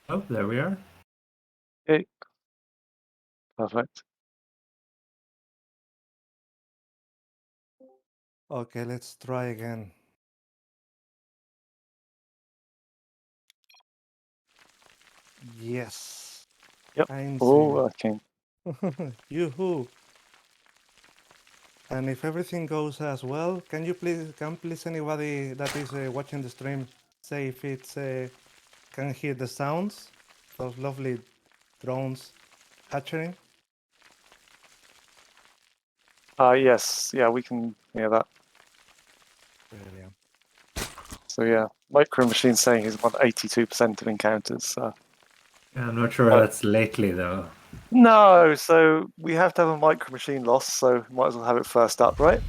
Oh, there we are. Okay. Perfect. Okay, let's try again. Yes. Yep. I'm All seeing. working. Yoo-hoo. And if everything goes as well, can please anybody that is watching the stream say if it's can hear the sounds, those lovely drones hatching? Yes. Yeah, we can hear that. Brilliant. So yeah, Micro Machine's saying he's about 82% of encounters. So. I'm not sure that's lately though. No, so we have to have a Micro Machine loss, so might as well have it first up, right?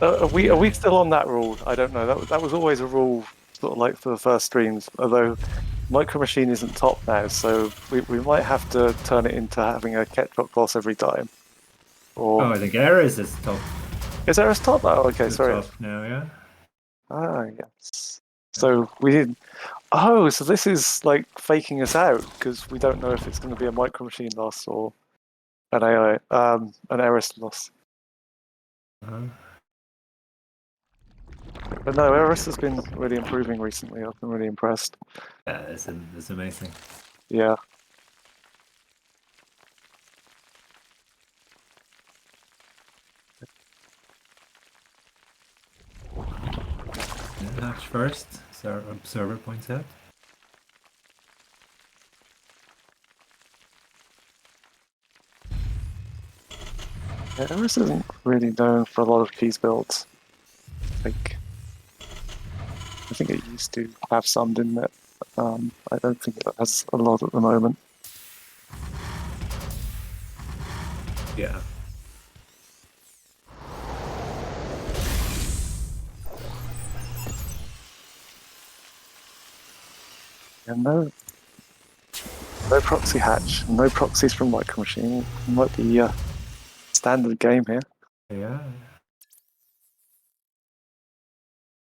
Are we still on that rule? I don't know. That was always a rule, sort of like for the first streams. Although Micro Machine isn't top now, so we might have to turn it into having a ketchup loss every time. Or I think Ares is top. is there a top? Oh, okay, sorry. Top now, yeah. Ah, yes. So we did. Oh, so this is like faking us out because we don't know if it's going to be a Micro Machine loss or an AI, an Eris loss. But no, Eris has been really improving recently. I've been really impressed. Yeah, it's amazing. Yeah. Hatch first, so our observer points out. Yeah, Eris isn't really known for a lot of keys builds. I think it used to have some, didn't it? I don't think it has a lot at the moment. Yeah. And no proxy hatch, no proxies from Micro Machine. Might be standard game here. Yeah.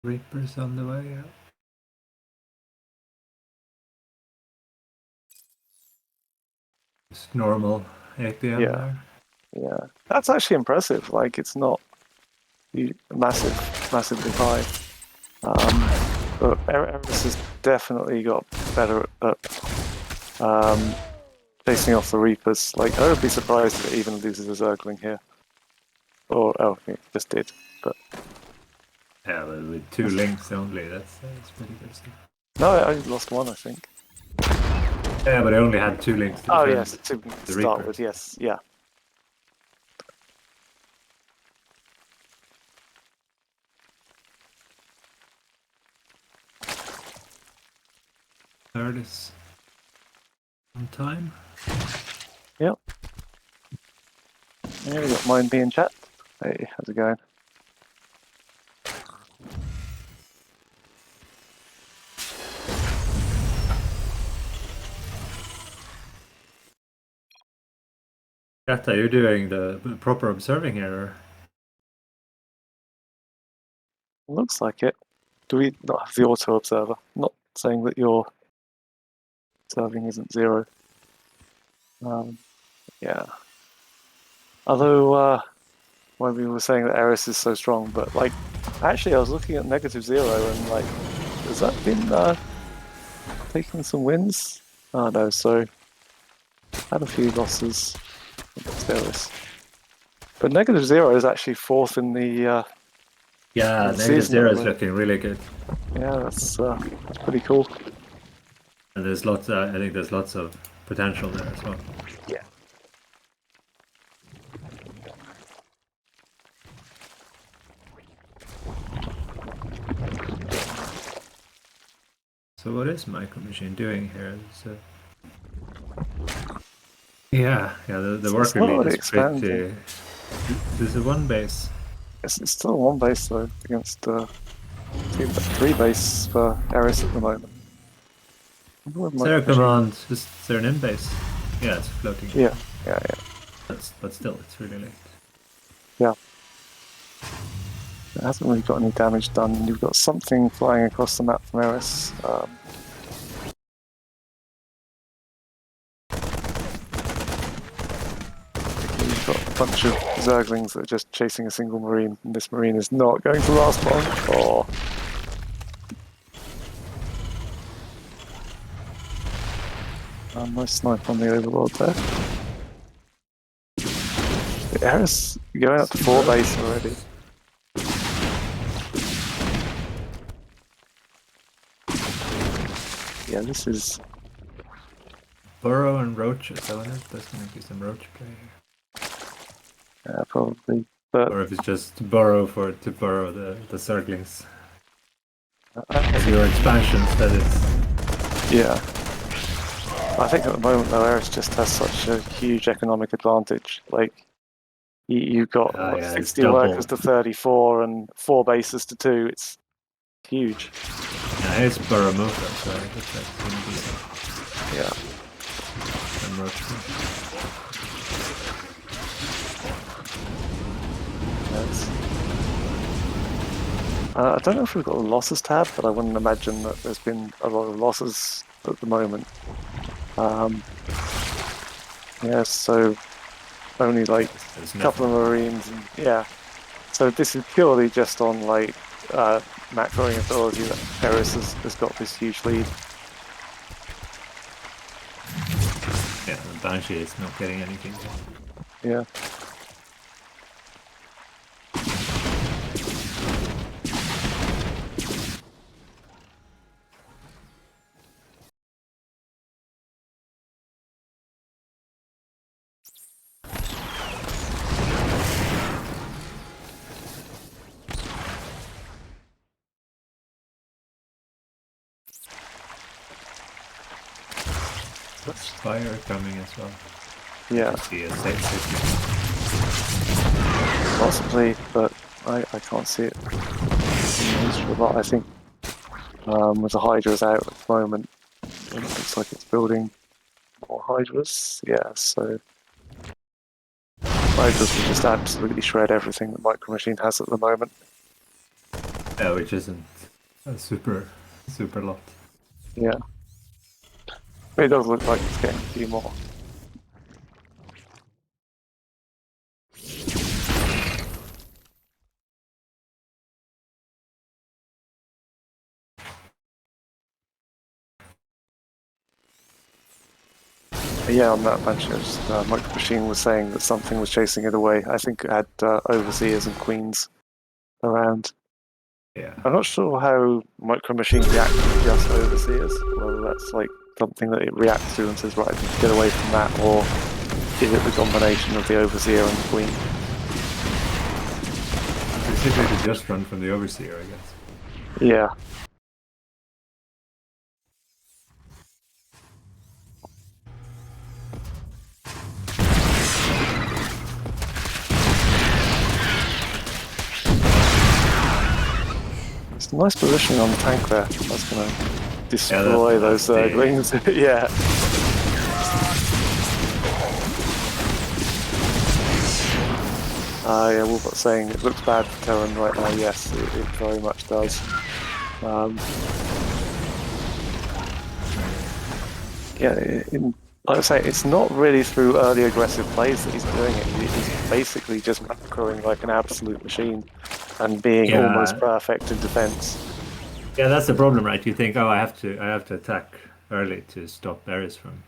Reaper's on the way, yeah. Just normal APM Yeah. there. Yeah, that's actually impressive. Like, it's not massively high. But Eris has definitely got better at chasing off the Reapers. Like, I would be surprised if it even loses a Zergling here. Or, oh, it just did. But Yeah, but with 2 links only, that's pretty good stuff. no, I only lost one, I think. Yeah, but I only had 2 links to Oh, defend yes, to the start Reaper. with, yes, yeah. Third is on time. Yep. Yeah, we got mine being chat. Hey, how's it going? Greta, you're doing the proper observing here, or? Looks like it. Do we not have the auto observer? Not saying that your observing isn't 0. Yeah. Although, when we were saying that Eris is so strong, but like, actually, I was looking at -0 and like, has that been taking some wins? Oh no, so had a few losses against Eris. But -0 is actually 4th in the yeah, -0 is looking really good. Yeah, that's pretty cool. And there's lots. I think there's lots of potential there as well. Yeah. So what is Micro Machine doing here? Yeah, the worker lead is pretty. This is 1 base. It's still 1 base though against 3 base for Eris at the moment. Is there a command? Is there an in base? Yeah, it's floating. Yeah. But still, it's really late. Yeah. It hasn't really got any damage done. You've got something flying across the map from Eris. bunch of Zerglings that are just chasing a single Marine, and this Marine is not going to last long. Oh. Nice snipe on the Overlord there. Eris going up to 4 base already. Yeah, this is... Burrow and roaches. I wonder if there's going to be some roach play here. Yeah, probably. But or if it's just burrow to burrow the Zerglings. I Your expansions, that is. Yeah. I think at the moment though, Eris just has such a huge economic advantage. Like, you've got what, yeah, 60 workers to 34 and 4 bases to 2. It's huge. Yeah, it's burrow move though, so I guess that's going to be Yeah. some roach. Yes. I don't know if we've got a losses tab, but I wouldn't imagine that there's been a lot of losses at the moment. Yeah, so only like a couple of Marines, and yeah. So this is purely just on like macroing ability that Eris has got this huge lead. Yeah, the Banshee is not getting anything. Yeah. That's fire coming as well. Yeah. Possibly, but I can't see it. A lot. I think with the Hydra's out at the moment, it looks like it's building more Hydras. Yeah, so Hydras will just absolutely shred everything that Micro Machine has at the moment. Yeah, which isn't a super lot. Yeah. It does look like it's getting a few more. Yeah, on that bunch, Micro Machine was saying that something was chasing it away. I think it had Overseers and Queens around. Yeah. I'm not sure how Micro Machine reacts to just Overseers, whether that's like something that it reacts to and says, right, I need to get away from that, or is it the combination of the Overseer and the Queen? It's easier to just run from the Overseer, I guess. Yeah. It's a nice positioning on the tank there. That's going to destroy those Zerglings. Yeah. Yeah, Wolbot saying it looks bad for Terran right now. Yes, it very much does. Yeah, like I say, it's not really through early aggressive plays that he's doing it. He's basically just macroing like an absolute machine and being almost perfect in defense. Yeah, that's the problem, right? You think, oh, I have to attack early to stop Eris from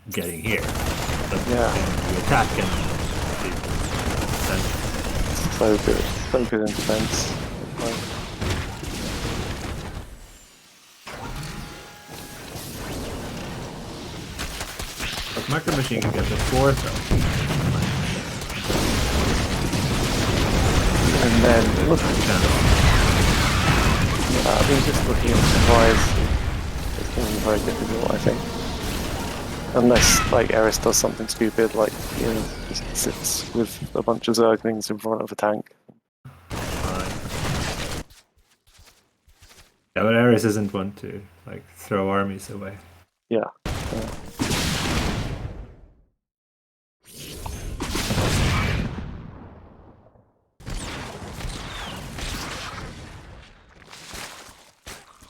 getting here. But you attack and so good in defense. But Micro Machine can get the 4th though. And then look I mean, just looking at supplies, it's going to be very difficult, I think. Unless, like, Eris does something stupid, like, you know, just sits with a bunch of Zerglings in front of a tank. Yeah, but Eris isn't one to, like, throw armies away. Yeah.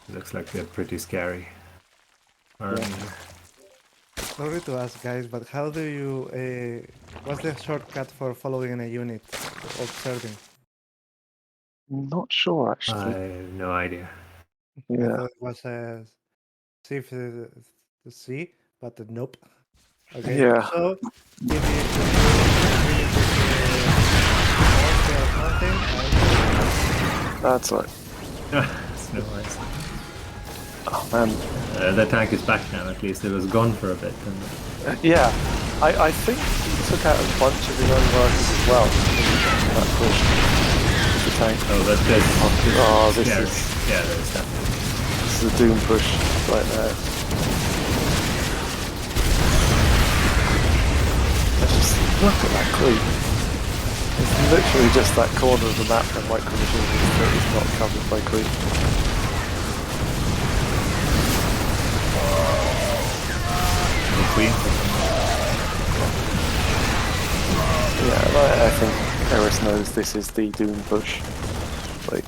Looks like they're pretty scary army. Sorry to ask, guys, but how do you? What's the shortcut for following a unit observing? Not sure I actually. have no idea. I Yeah. thought it was Shift C, but nope. Okay, Yeah. so if you really or something, That's right. It's no worries. Oh man. The tank is back now, at least. It was gone for a bit. Yeah. I think he took out a bunch of his own workers as well. That push. The tank. Oh, but this. Oh, this Yeah, is yeah, there's that. this is a doom push right now. Let's just look at that creep. It's literally just that corner of the map that micromachining is not covered by creep. The queen. Yeah, I think Eris knows this is the doom push. Like,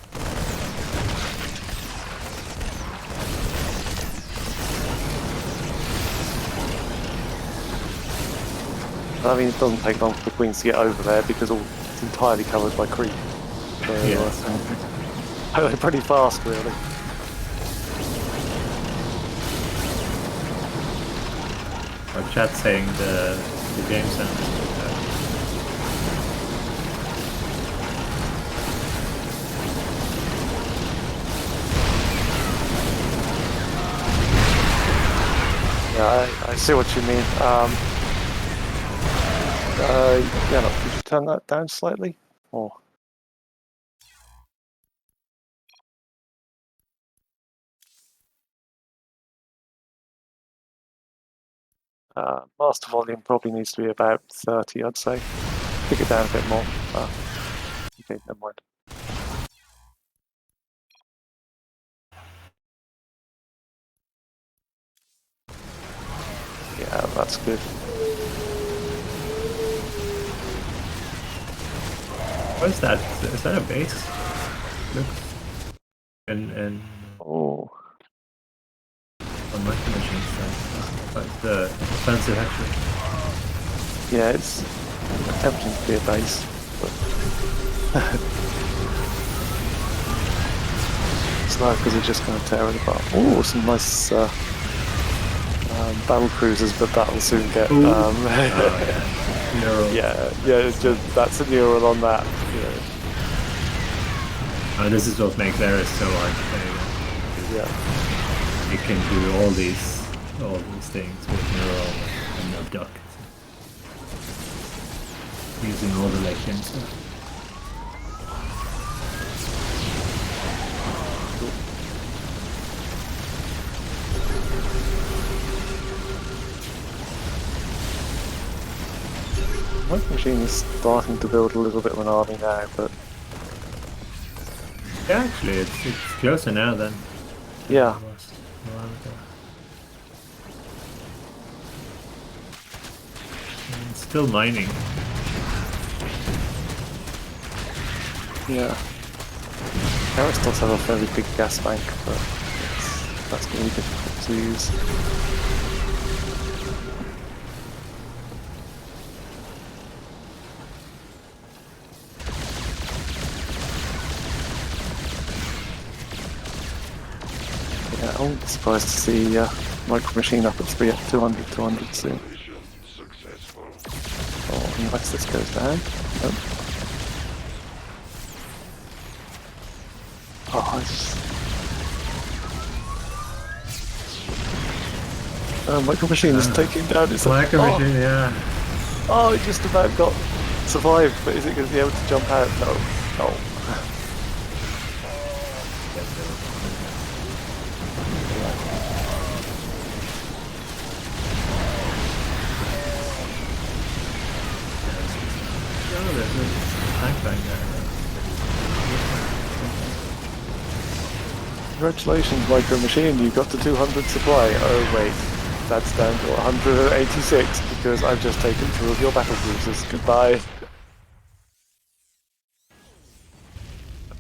I mean, it doesn't take long for the queens to get over there because it's entirely covered by creep. So, they're pretty fast, really. Our chat saying the game sounds. Yeah, I see what you mean. Yeah, look, could you turn that down slightly? Or master volume probably needs to be about 30, I'd say. Pick it down a bit more. Okay, never mind. Yeah, that's good. What is that? Is that a base? Looks. And Oh, on my machine side. But the offensive actually. yeah, it's attempting to be a base, but it's not because it's just going to tear it apart. Oh, some nice battle cruisers, but that'll soon get. Oh, yeah. Neural. Yeah, it's just that's a neural on that. Yeah. This is what makes Eris so hard to play. Yeah. You can do all these things with neural and no duct. Using all the legends. My machine is starting to build a little bit of an army now, but Yeah, actually, it's closer now than yeah. it was a while ago. And it's still mining. Yeah. Eris does have a fairly big gas bank, but that's going to be difficult to use. Yeah, I wouldn't be surprised to see Micro Machine up at 200 soon. Oh, unless this goes down. Nope. Oh, Micro Machine is taking down its Micro Machine, yeah. Oh, it just about got survived, but is it going to be able to jump out? No. No. Oh, there's a tank back there. Congratulations, Micro Machine, you got to 200 supply. Oh wait, that's down to 186 because I've just taken 2 of your battle cruisers. Goodbye.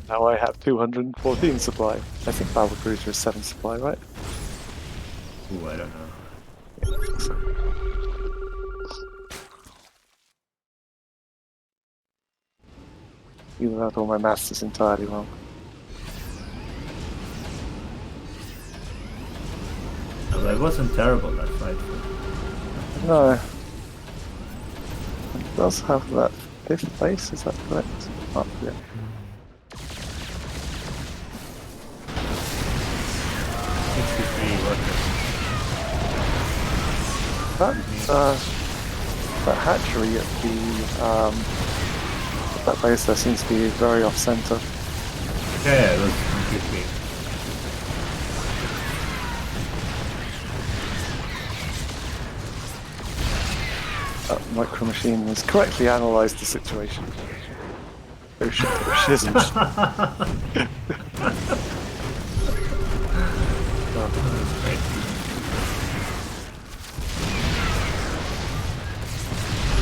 Now I have 214 supply. I think battle cruiser is 7 supply, right? Ooh, I don't know. Even though all my maths is entirely wrong. No, it wasn't terrible, that fight. No. It does have that 5th place, is that correct? Oh, yeah. That hatchery at that base there seems to be very off center. Yeah, it was completely. That micro machine has correctly analysed the situation. Oh shit, she isn't.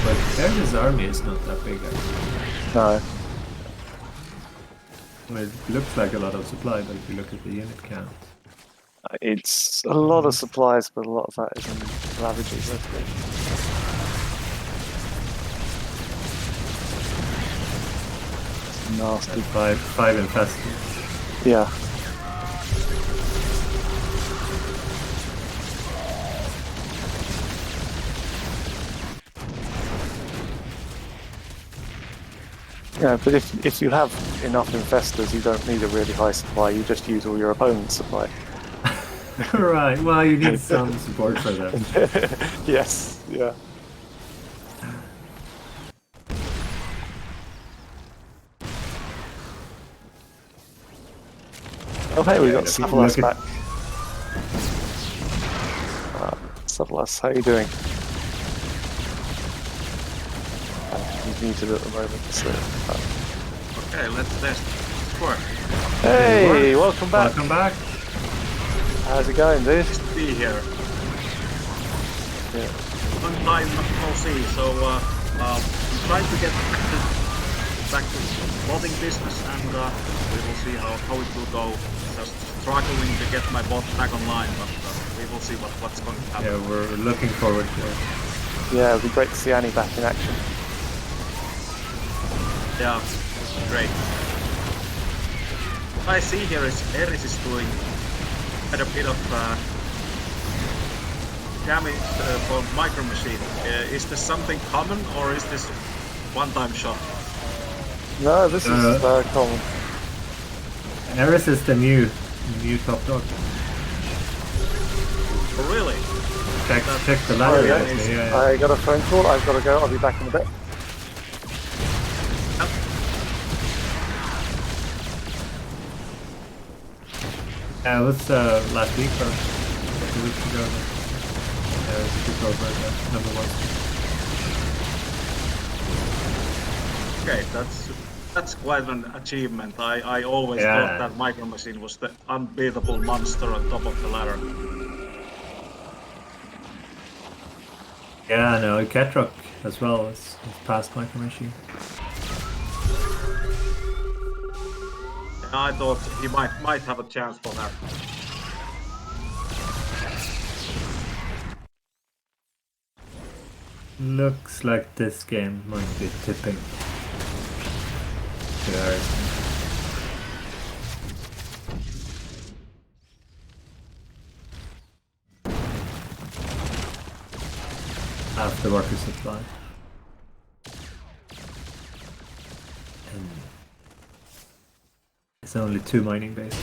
But Erda's army is not that big, actually. No. Well, it looks like a lot of supply, but if you look at the unit count. It's a lot of supplies, but a lot of that is in ravages, I think. Nasty. Five infested. Yeah. Yeah, but if you have enough infestors, you don't need a really high supply. You just use all your opponent's supply. Right. Well, you need some support for them. Yes. Yeah. Oh hey, we got Savalas back. Savalas, how are you doing? He's muted at the moment, so... Okay, let's test. Sure. Hey, welcome back. Welcome back. How's it going, dude? Nice to be here. Yeah. Long time no see, so I'm trying to get back to botting business, and we will see how it will go. Just struggling to get my bot back online, but we will see what's going to happen. Yeah, we're looking forward to it. Yeah, it'd be great to see Annie back in action. Yeah, great. What I see here is Eris is doing quite a bit of damage for Micro Machine. Is this something common, or is this one-time shot? No, this is common. Eris is the new top dog. Oh, really? Check the ladder. Yeah. I got a phone call. I've got to go. I'll be back in a bit. Yeah, it was last week or 2 weeks ago. Yeah, it was a good over number 1. Okay, that's quite an achievement. I always thought that Micro Machine was the unbeatable monster on top of the ladder. Yeah, no, Catrock as well is past Micro Machine. I thought he might have a chance for that. Looks like this game might be tipping. After worker supply. And it's only 2 mining bases.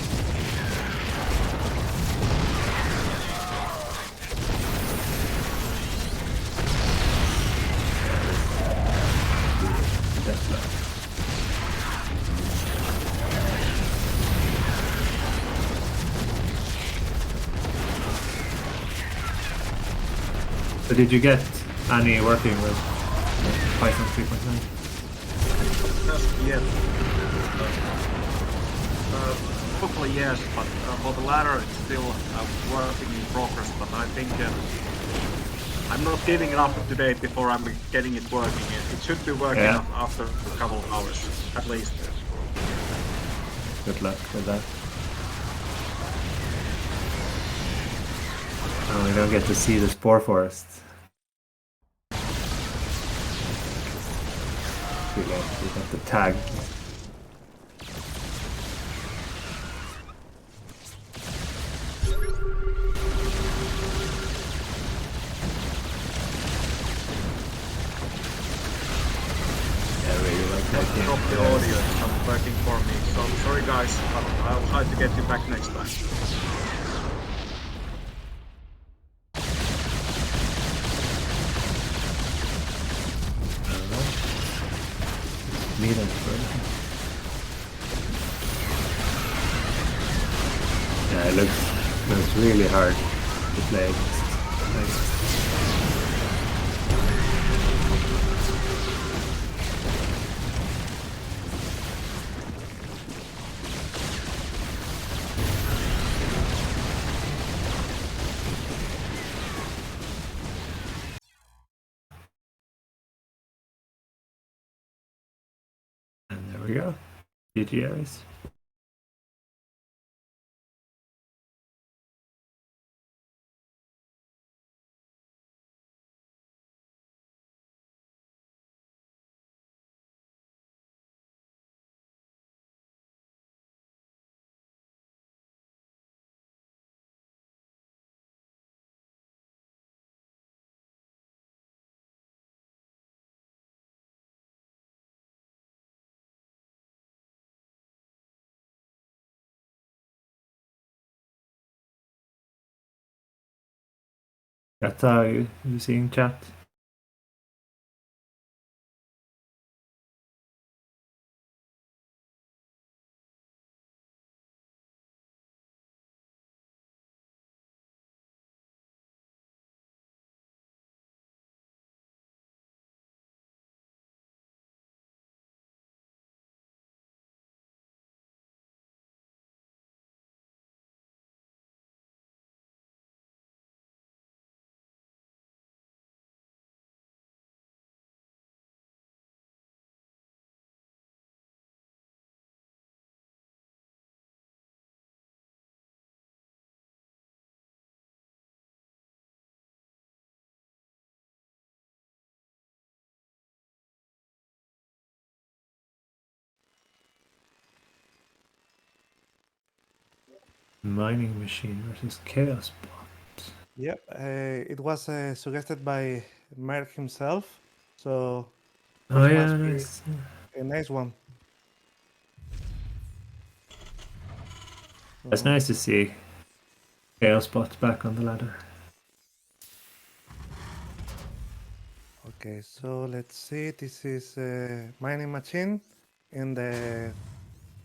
So did you get Annie working with Python 3.9? Just yet. Hopefully yes, but for the ladder it's still working in progress, but I think I'm not giving up today before I'm getting it working. It should be working after a couple of hours, at least. Good luck with that. Oh, we don't get to see the spore forest. We got the tag. Yeah, I really like that game. Stop the audio, it's not working for me. So sorry guys, but I'll try to get you back next time. Need it for yeah, it looks really hard to play against. Nice. And there we go. GG Ares. That's how you seeing chat. Mining machine versus chaos bot. Yep, it was suggested by Merck himself, so Oh this yeah, must be nice. a nice one. It's nice to see chaos bot back on the ladder. Okay, so let's see. This is a mining machine in the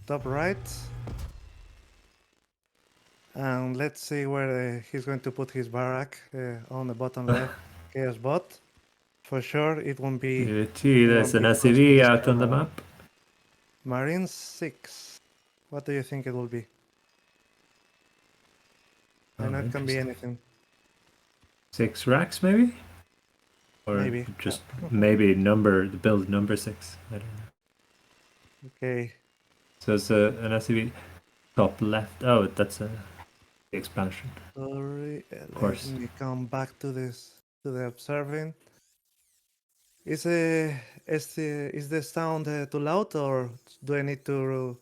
top right. And let's see where he's going to put his barrack on the bottom left. Chaos bot. For sure, it won't be. There's an close to SCV the out on the server. map. Marine 6. What do you think it will be? I Oh, know it can be interesting. anything. 6 racks maybe? Or Maybe. just maybe the build number 6. I don't know. Okay. So it's an SCV top left. Oh, that's the expansion. Sorry. Let course. me come back to this, to the observing. Is the sound too loud, or do I need to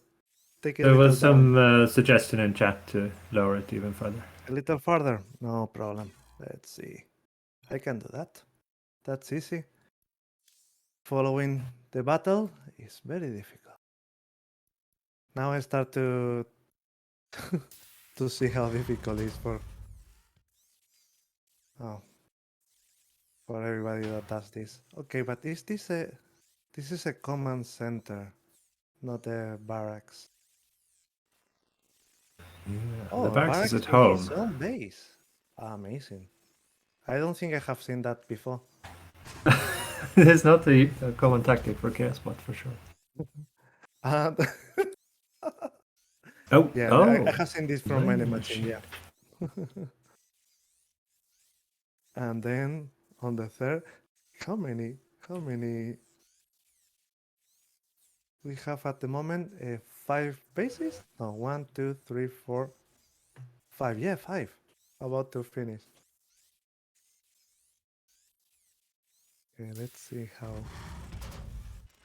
take it a There little was down? some suggestion in chat to lower it even further. A little farther? No problem. Let's see. I can do that. That's easy. Following the battle is very difficult. Now I start to to see how difficult it is for everybody that does this. Okay, but is this is a command center, not a barracks. Yeah, Oh, the a barracks is barracks at with his home. own base. Amazing. I don't think I have seen that before. It's not a common tactic for chaos bot for sure. And Oh, yeah, oh, I have seen this from many mining machine, machine. yeah. And then on the third, how many we have at the moment? 5 bases? No, 1, 2, 3, 4, 5. Yeah, 5. About to finish. Okay, let's see how.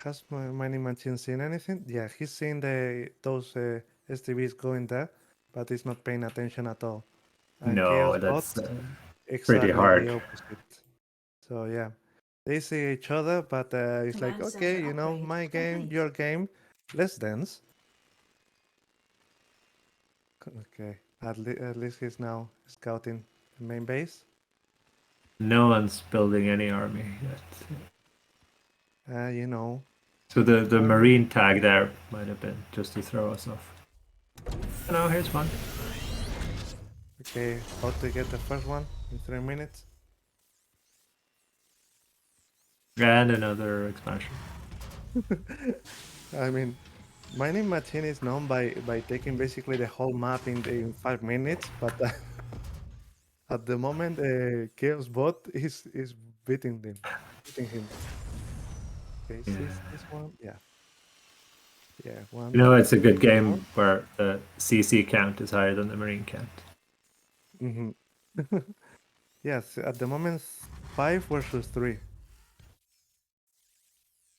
Has my mining machine seen anything? Yeah, he's seen those STVs going there, but he's not paying attention at all. And No, Chaos that's Bot, pretty exactly the hard. opposite. So yeah, they see each other, but it's like, Command okay, center you know, upgrade my game, complete. your game, let's dance. Okay, at least he's now scouting the main base. No one's building any army yet. You know, So the marine tag there might have been just to throw us off. Oh, no, here's one. okay, how to get the first one in 3 minutes. And another expansion. I mean, mining machine is known by taking basically the whole map in 5 minutes, but at the moment, Chaos Bot is beating him. Okay, Yeah. sees this one, yeah, yeah, one. You know, it's a good More. game where the CC count is higher than the marine count. Mm-hmm. Yes, at the moment, 5 versus 3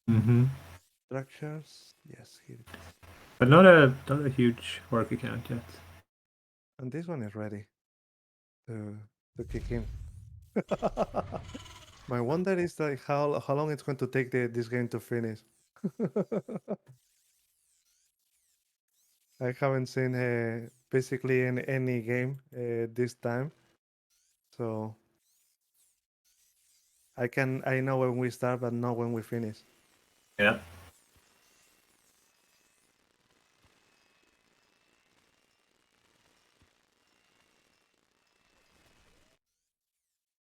Mm-hmm. structures. Yes, here it is. But not a huge worker count yet. And this one is ready to kick in. My wonder is like how long it's going to take this game to finish. I haven't seen basically in any game this time, so I know when we start, but not when we finish. Yeah.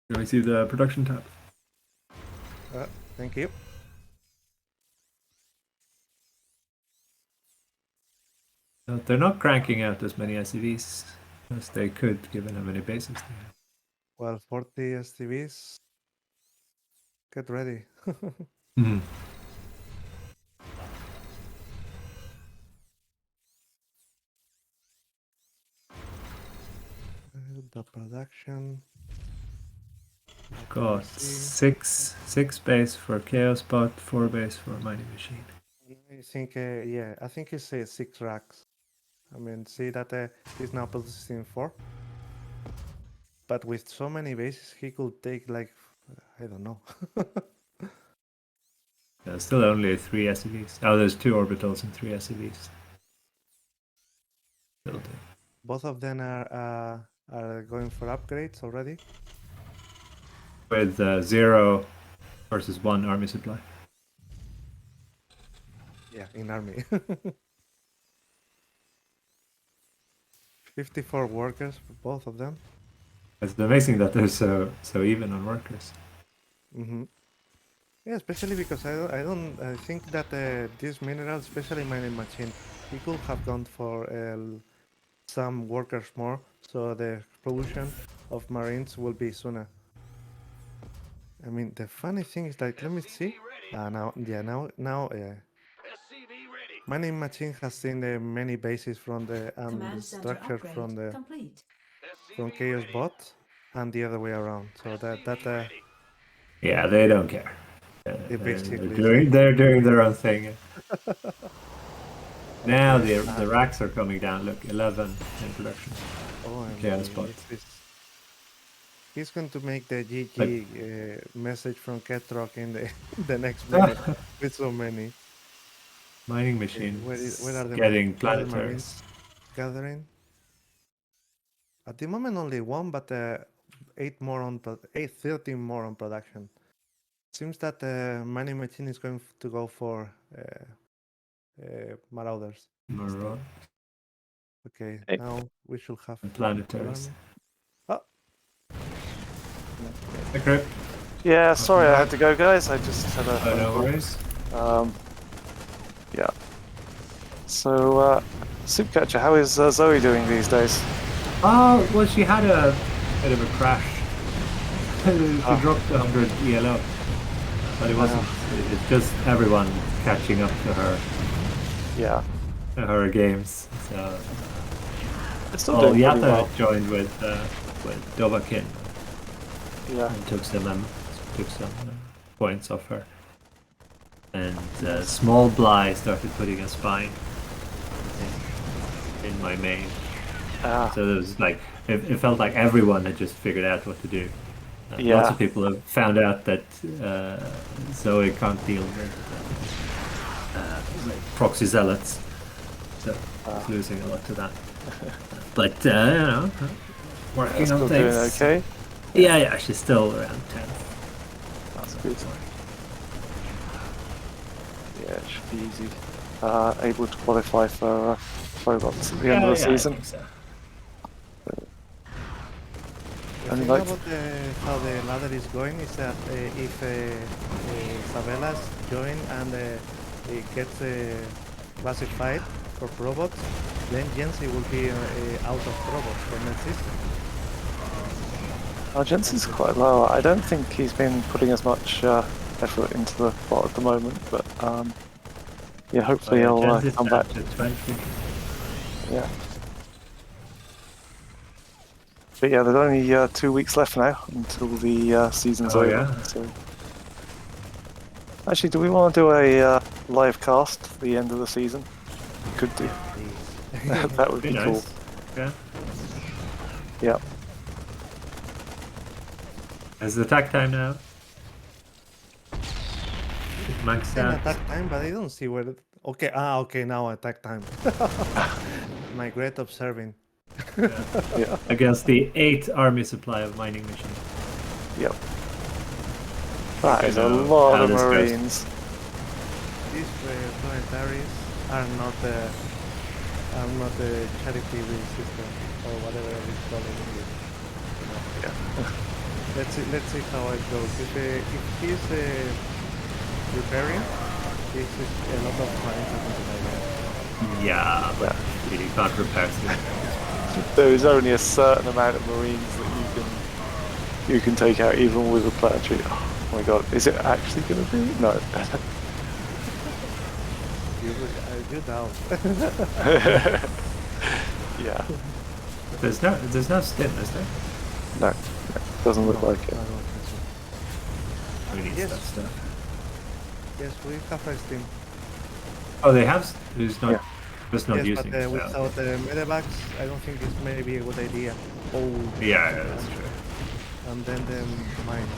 Let me see the production tab. Thank you. They're not cranking out as many SCVs as they could, given how many bases they have. Well, 40 STVs. Get ready. Mm-hmm. The production. Got see. six base for Chaos Bot, 4 base for Mining Machine. I think, yeah, I think it's 6 racks. I mean, see that he's now producing 4. But with so many bases, he could take like, I don't know. There's still only 3 SCVs. Oh, there's 2 orbitals and 3 SCVs. Building. Both of them are going for upgrades already. With 0 versus 1 army supply. Yeah, in army. 54 workers for both of them. It's amazing that they're so even on workers. Mm-hmm. Yeah, especially because I think that this mineral, especially mining machine, he could have gone for some workers more, so the production of marines will be sooner. I mean, the funny thing is that, let me see. Now, mining machine has seen many bases from the Command center structure upgrade complete. from Chaos Bot, and the other way around. So that Yeah, they don't care. they basically They're doing their own thing. Now the racks are coming down. Look, 11 in production. Oh, Chaos Bot. He's going to make the GG message from Ketrock in the next minute with so many. Mining machine. Where are the getting where are the planetaries? marines gathering? At the moment, only 1, but 13 more on production. Seems that mining machine is going to go for marauders. Marauder. Okay, Hey. now we should have Planetaries. Oh, Okay. Yeah, sorry I had to go, guys. I just had a. No worries. Yeah. So, Soupcatcher, how is Zoe doing these days? Oh, well, she had a bit of a crash. She dropped 100 ELO. But it wasn't. It's just everyone catching up to her. Yeah. Her games. So. It's still doing pretty Yata well. joined with Dovakin Yeah. and took some points off her. And Small Bly started putting a spine in my main. So there was like, it felt like everyone had just figured out what to do. Lots of people have found out that Zoe can't deal with proxy zealots, so it's losing a lot to that. But you know, working on things. Doing okay. Yeah, she's still around 10. That's good. Yeah, it should be easy. Able to qualify for robots at the end of the season. I think so. The And thing like- about how the ladder is going is that if Sabelas join and it gets classified for robots, then Jensi will be out of robots for next season. Jensen's quite low. I don't think he's been putting as much effort into the bot at the moment, but yeah, hopefully he'll come back. To 20. Yeah. But yeah, there's only 2 weeks left now until the season's over. Yeah. So. Actually, do we want to do a live cast at the end of the season? We could do. That would be nice. cool. Yeah. Yeah. Is the attack time now? Max An out. attack time, but I don't see where. Okay, okay, now attack time. My great observing. Yeah. Against the 8 army supply of mining machines. Yep. That is a know lot how of this goes. Marines. These planetaries are not a charity system or whatever it's called. Yeah. Let's see how it goes. If he's repairing, this is a lot of mines or something like that. Yeah, but you can't repair stuff. There is only a certain amount of Marines that you can take out even with a planetary. Oh my god, is it actually going to be? No. You doubt. Yeah. There's no stim, is there? No. Doesn't look like it. I don't think so. We need Yes. that stuff. Yes, we have a steam. Oh, they have. Who's not? Yeah. Just not Yes, using but it. without the medevacs, I don't think it's maybe a good idea. Oh. Yeah, that's true. And then the mines.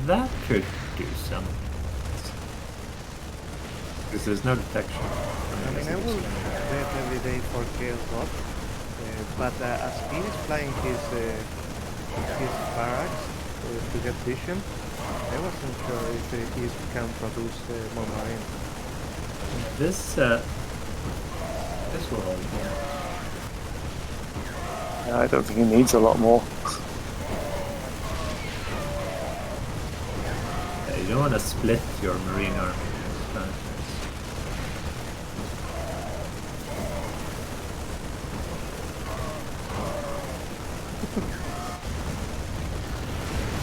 That could do some. Because there's no detection. I mean, I will bet every day for Chaos God, but as he is flying his barracks to get vision, I wasn't sure if he can produce more marines. This will hold. I don't think he needs a lot more. Yeah, you don't want to split your marine army.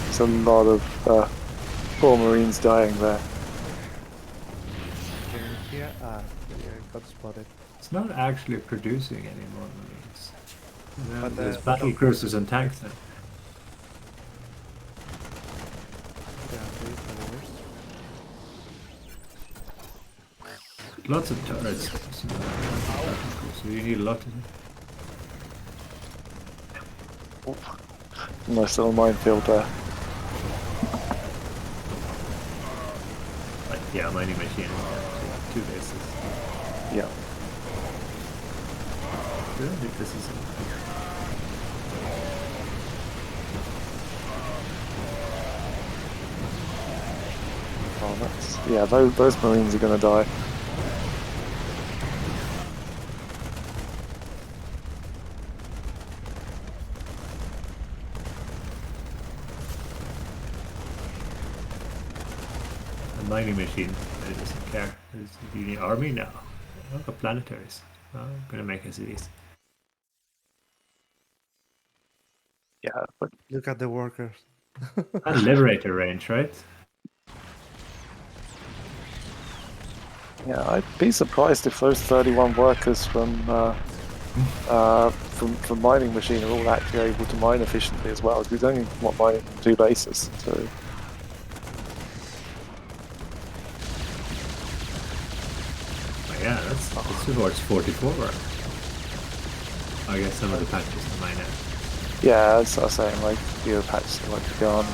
There's a lot of poor Marines dying there. Here, yeah, got spotted. It's not actually producing any more marines. But, There's battle cruisers and tanks now. Yeah, there is the worst. Lots of turrets. So you need a lot of them. Nice little minefield there. But yeah, mining machine has two bases. Yeah. I don't think this is Oh, that's yeah. Those Marines are going to die. a mining machine. It doesn't care. Do you need army? No. Oh, planetaries. Oh, I'm gonna make cities. Yeah, but Look at the workers. And liberator range, right? yeah, I'd be surprised if those 31 workers from mining machine are all actually able to mine efficiently as well. Because we're only mining from 2 bases, so supports 44. I guess some of the patches are minor. Yeah, that's what I was saying. Like the other patches are like gone.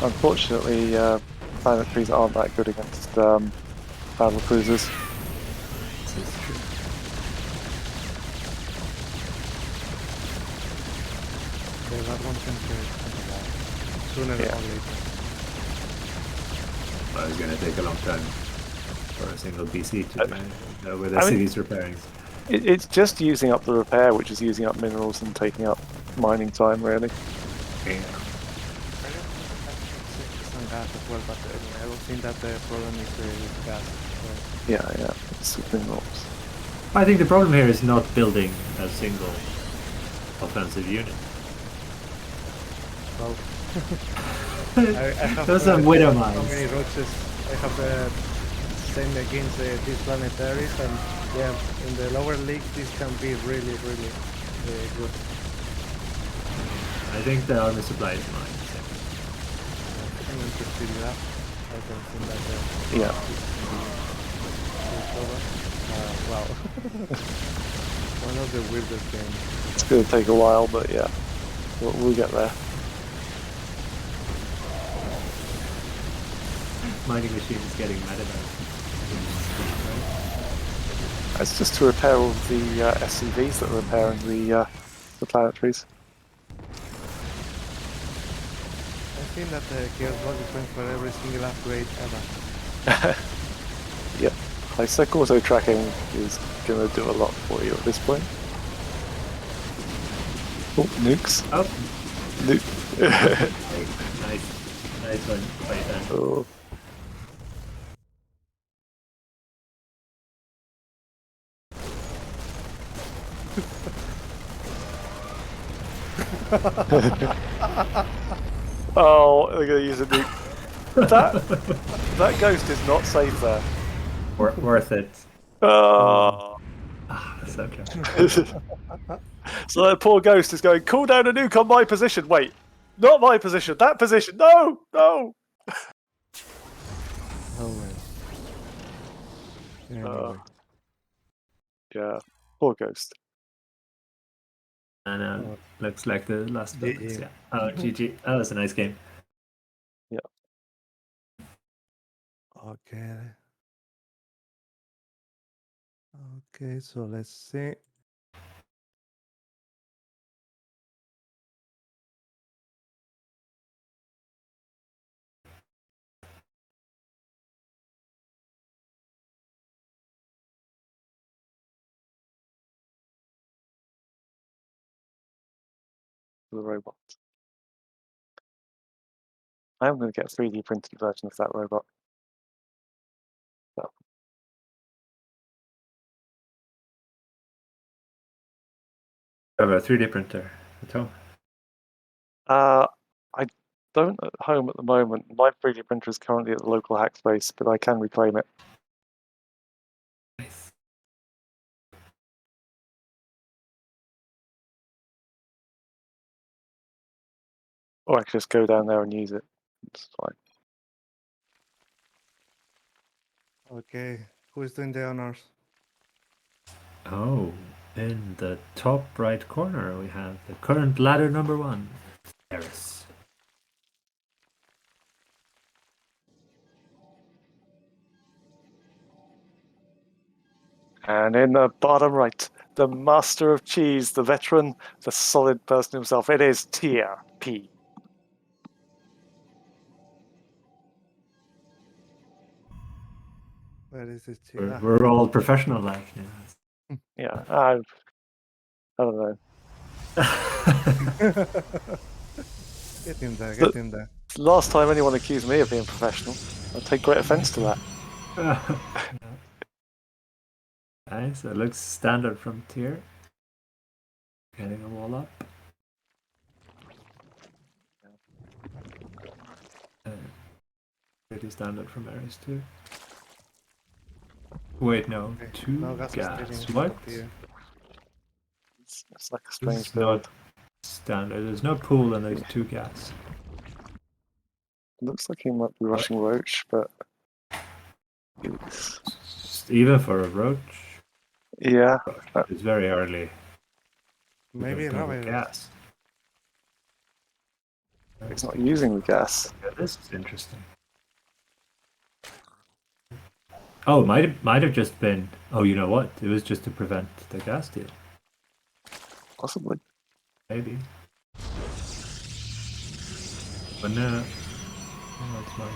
Unfortunately, planetaries aren't that good against battle cruisers. This is true. Okay, that one can take sooner Yeah. or later. Well, it's gonna take a long time for a single BC to know where the I mean- city's repairing. It's just using up the repair, which is using up minerals and taking up mining time, really. Yeah. Some gas as well, but anyway, I don't think that the problem is gas. So. Yeah, it's minerals. I think the problem here is not building a single offensive unit. Well, I have Those are widow so mines. many roaches. I have same against these planetaries, and yeah, in the lower league this can be really good. I think the army supply is mine. I'm interested in that. I don't think that Yeah. it's over. Wow. One of the weirdest games. It's going to take a while, but yeah, we'll get there. Mining machine is getting mad about it. It's just to repair all the SCVs that are repairing the planetaries. I think that the Chaos Block is going for every single upgrade ever. Yeah, high-sec auto tracking is going to do a lot for you at this point. Oh, nukes. Oh, Nuke. nice one. Quite done. Oh. Oh, they're going to use a nuke. That ghost is not safe there. Worth it. Oh. That's so close. So that poor ghost is going, call down a nuke on my position. Wait, not my position, that position. No, no. Oh man. Anyway. Yeah, poor ghost. And looks like the last buildings. GG. Yeah. Oh, GG. Oh, that's a nice game. Okay. Okay, so let's see. The robot. I'm going to get a 3D printed version of that robot. I have a 3D printer at home. I don't at home at the moment. My 3D printer is currently at the local hackspace, but I can reclaim it. Nice. Or I can just go down there and use it. It's fine. Okay, who is doing the honors? Oh, in the top right corner we have the current ladder number 1, Eris. And in the bottom right, the master of cheese, the veteran, the solid person himself. It is Tier P. Where is this? We're all professional like now. Yeah, I don't know. Get in there, get in there. It's the last time anyone accused me of being professional. I take great offense to that. Nice, it looks standard from tier. Getting them all up. Pretty standard from Eris too. Wait, no, Okay, 2 no gas is gas. stealing What? up here. It's like a This strange is build. not standard. There's no pool and there's 2 gas. Looks like he might be rushing Roach, but it's almost even for a roach. Yeah. It's very early. We Maybe don't have a Robert. gas. It's not using the gas. Yeah, this is interesting. Oh, it might have just been. Oh, you know what? It was just to prevent the gas deal. Possibly. Maybe. But no, it's fine.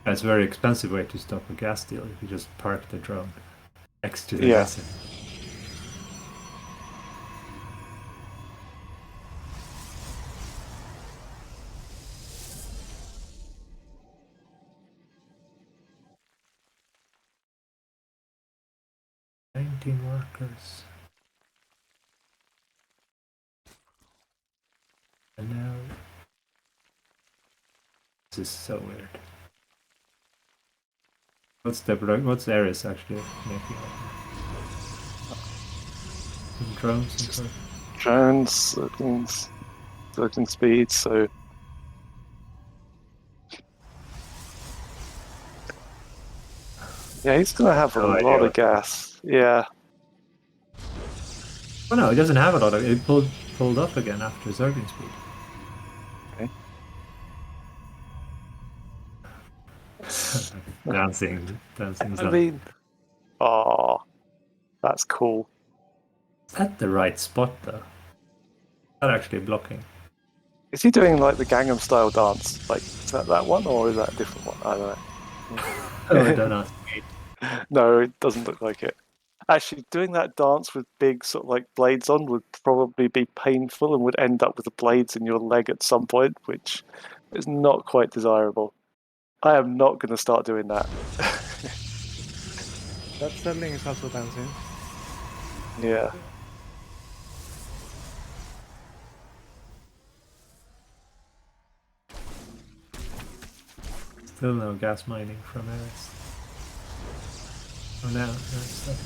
That's a very expensive way to stop a gas deal if you just park the drone next to the Yeah. gas. 19 workers. And now... This is so weird. What's Eris actually making? Some drones and stuff. Drones, certain speed, so yeah, he's gonna have a No idea lot of what- gas. Yeah. Oh no, it doesn't have a lot of it. Pulled up again after Zerling speed. Okay. dancing. I mean, oh, that's cool. Is that the right spot though? Not actually blocking. Is he doing like the Gangnam Style dance? Like, is that one or is that a different one? I don't know. Oh, don't ask me. No, it doesn't look like it. Actually, doing that dance with big sort of like blades on would probably be painful and would end up with the blades in your leg at some point, which is not quite desirable. I am not going to start doing that. That Zerling is also dancing. Yeah. Still no gas mining from Eris. Oh no, it's not.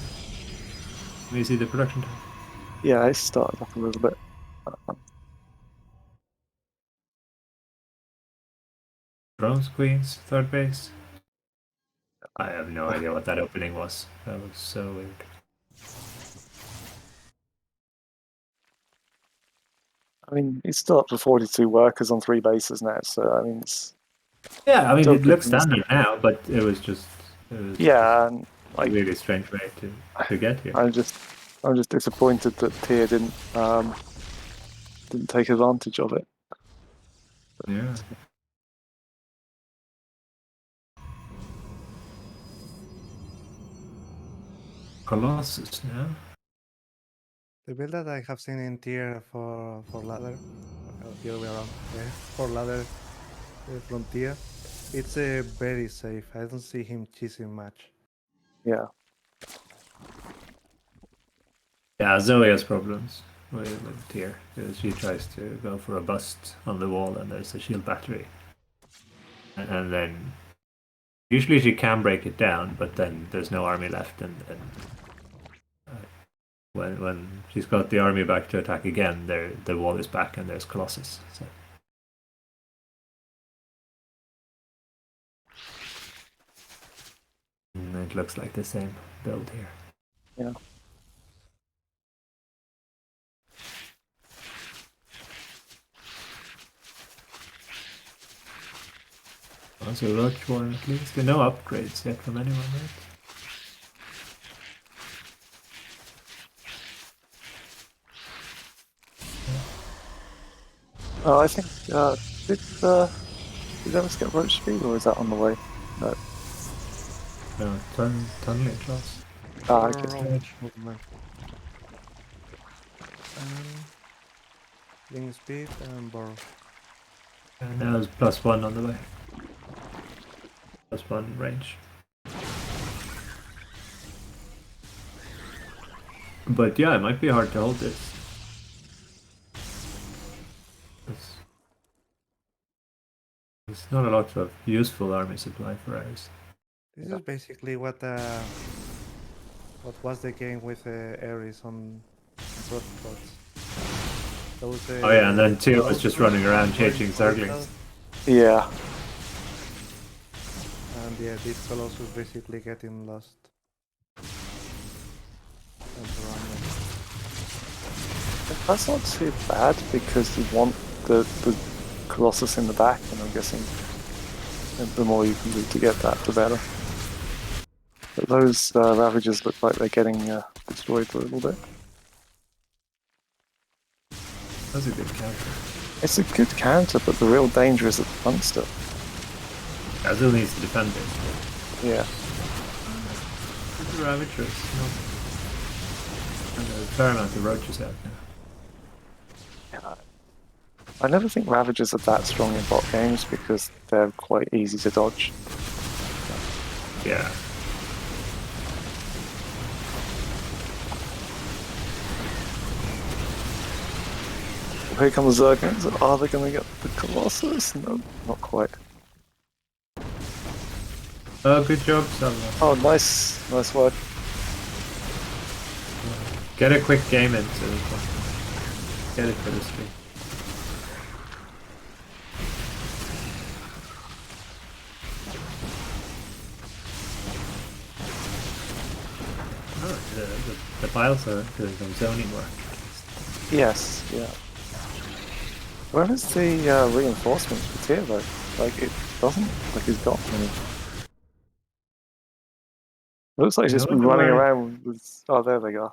Let me see the production time. Yeah, I started up a little bit. Drones, Queens, third base. I have no idea what that opening was. That was so weird. I mean, he's still up to 42 workers on 3 bases now, so I mean, it's Yeah, I mean, still it looks good. standard now, but it was just Yeah, and a like really strange way to get here. I'm just disappointed that Tia didn't take advantage of it. Yeah. Colossus now. The build that I have seen in tier for ladder, the other way around, for ladder from tier, it's very safe. I don't see him cheesing much. Yeah. Yeah, Zoe has problems with tier because she tries to go for a bust on the wall and there's a shield battery. And then usually she can break it down, but then there's no army left and when she's got the army back to attack again, the wall is back and there's Colossus. So. And it looks like the same build here. Yeah. Also, Roach one at least. No upgrades yet from anyone, right? Oh, I think did Eris get roach speed or is that on the way? No. No, tunneling class. Ah, Or okay. roach movement. Link speed and borrow. And now there's +1 on the way. +1 range. But yeah, it might be hard to hold this. There's not a lot of useful army supply for Eris. This is basically what was the game with Ares on Protocols. Those, Oh yeah, and then Tyr was just Colossus running around going chasing for Zerglings. Yeah. And yeah, this Colossus basically getting lost. And running. That's not too bad because you want the Colossus in the back, and I'm guessing the more you can do to get that, the better. But those Ravagers look like they're getting destroyed a little bit. That's a good counter. It's a good counter, but the real danger is at the front still. Azul needs to defend it. Yeah. The Ravagers, no. And there's a fair amount of roaches out now. I never think Ravagers are that strong in bot games because they're quite easy to dodge. Yeah. Here come the Zerglings. Are they going to get the Colossus? No, not quite. Oh, good job, Salva. Oh, nice work. Get a quick game in so we can get it for the stream. Oh, the piles are doing some zoning work. Yes, yeah. Where is the reinforcements for Tyr though? Like, it doesn't look like he's got any. Looks like he's just I wonder running where- around with... Oh, there they go.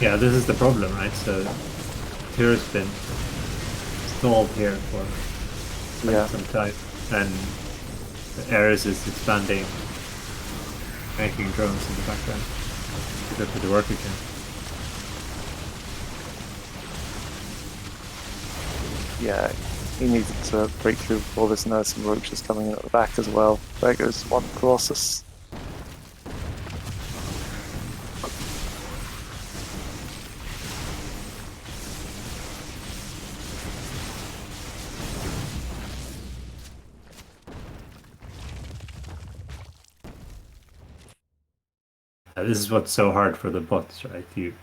Yeah, this is the problem, right? So Tyr's been stalled here for Yeah. some time, and the Ares is expanding, making drones in the background to go to the work again. Yeah, he needed to break through all this nurse and roaches coming in at the back as well. There goes one Colossus. This is what's so hard for the bots, right? You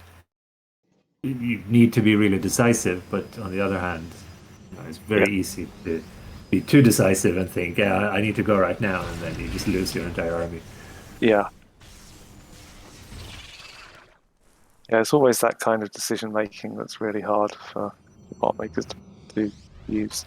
need to be really decisive, but on the other hand, it's very easy to be too decisive and think, yeah, I need to go right now, and then you just lose your entire army. Yeah. Yeah, it's always that kind of decision making that's really hard for the bot makers to use.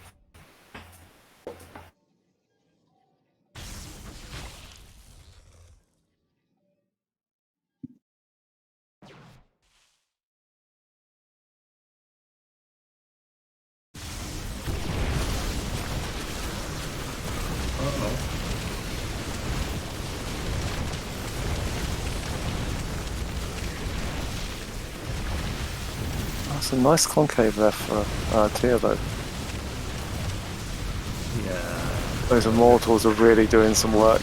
Uh-oh. That's a nice concave there for Tyr though. Yeah. Those immortals are really doing some work.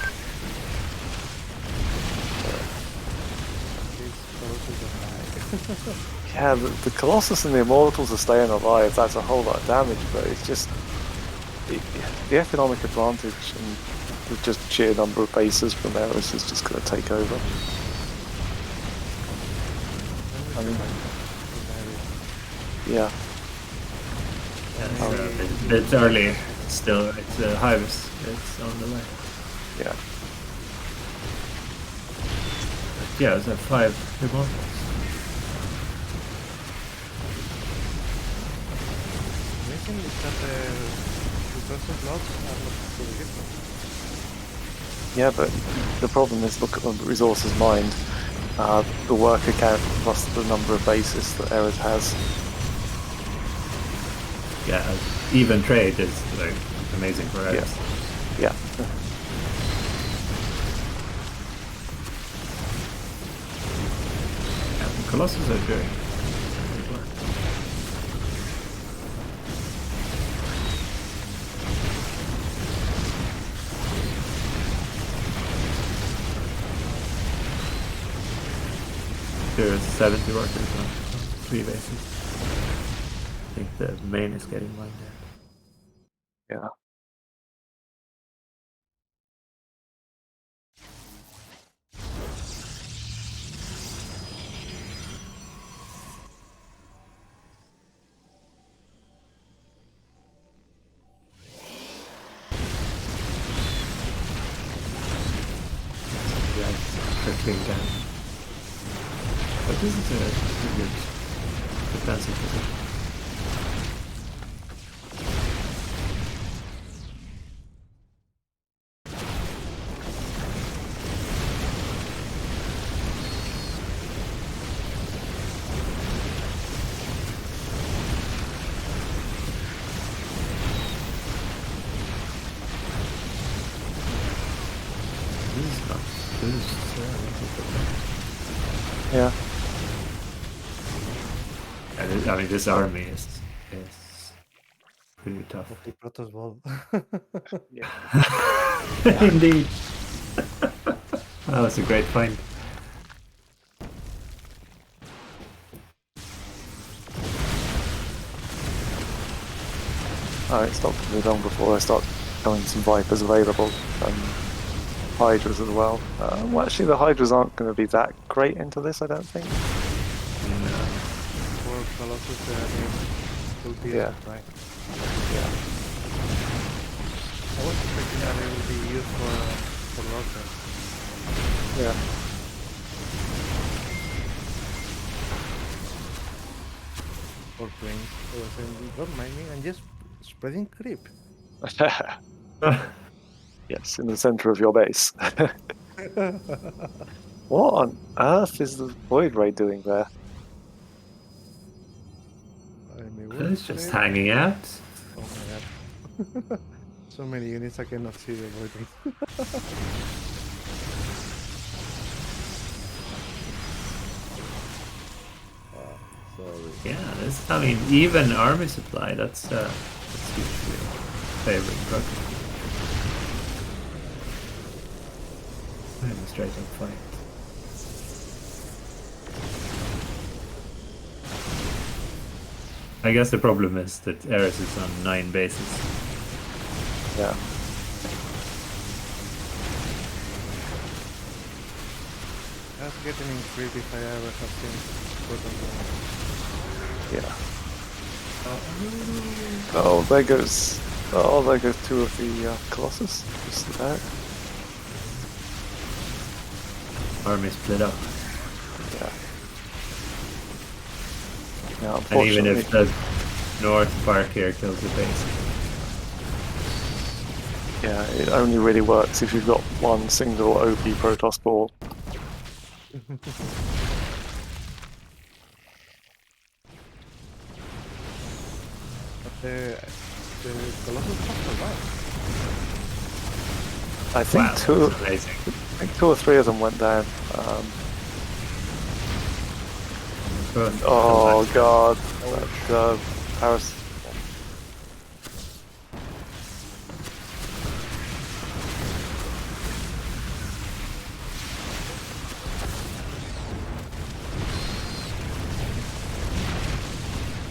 These Colossus are high. Yeah, the Colossus and the Immortals are staying alive. That's a whole lot of damage, but it's just the economic advantage and the just sheer number of bases from Eris is just going to take over. I mean, yeah, It's early still. It's harvest. It's on the way. yeah. But yeah, it's at 5 immortals. Amazing is that the resources logs are not fully different. Yeah, but the problem is, look at the resources mined. The worker count plus the number of bases that Eris has. Yeah, even trade is like amazing for us. Yeah. Yeah, the Colossus are doing good work. There's 70 workers on 3 bases. think the main is getting mined there. Yeah. Yeah, it's trickling down. But this is a good defensive position. This is not Yeah. I mean, this army is pretty tough. The Protoss ball. Indeed. That was a great find. Alright, it's not going to be long before I start having some Vipers available. Hydras as well. Well, actually, the Hydras aren't going to be that great into this, I don't think. For Colossus, will be Yeah. right. Yeah. I was expecting that it would be used for Lorca. Yeah. Or Prince. I was saying, don't mind me, I'm just spreading creep. Yes, in the center of your base. What on earth is the Void Ray doing there? It's just hanging out. Oh my god. So many units I cannot see the Void Sorry. Yeah, this. I mean, even army supply. That's usually favorite project. Straight up fight. I guess the problem is that Eris is on 9 bases. Yeah. That's getting creepy if I ever have seen Protoss. Yeah. Oh, there goes. Oh, there goes 2 of the Colossus. Just about. Army split up. Yeah. Yeah, And even unfortunately. if the North Park here kills the base. Yeah, it only really works if you've got one single OP Protoss ball. But the Colossus have survived. I think Wow, two. that's amazing. I think 2 or 3 of them went down. Good. Oh god, that Paris.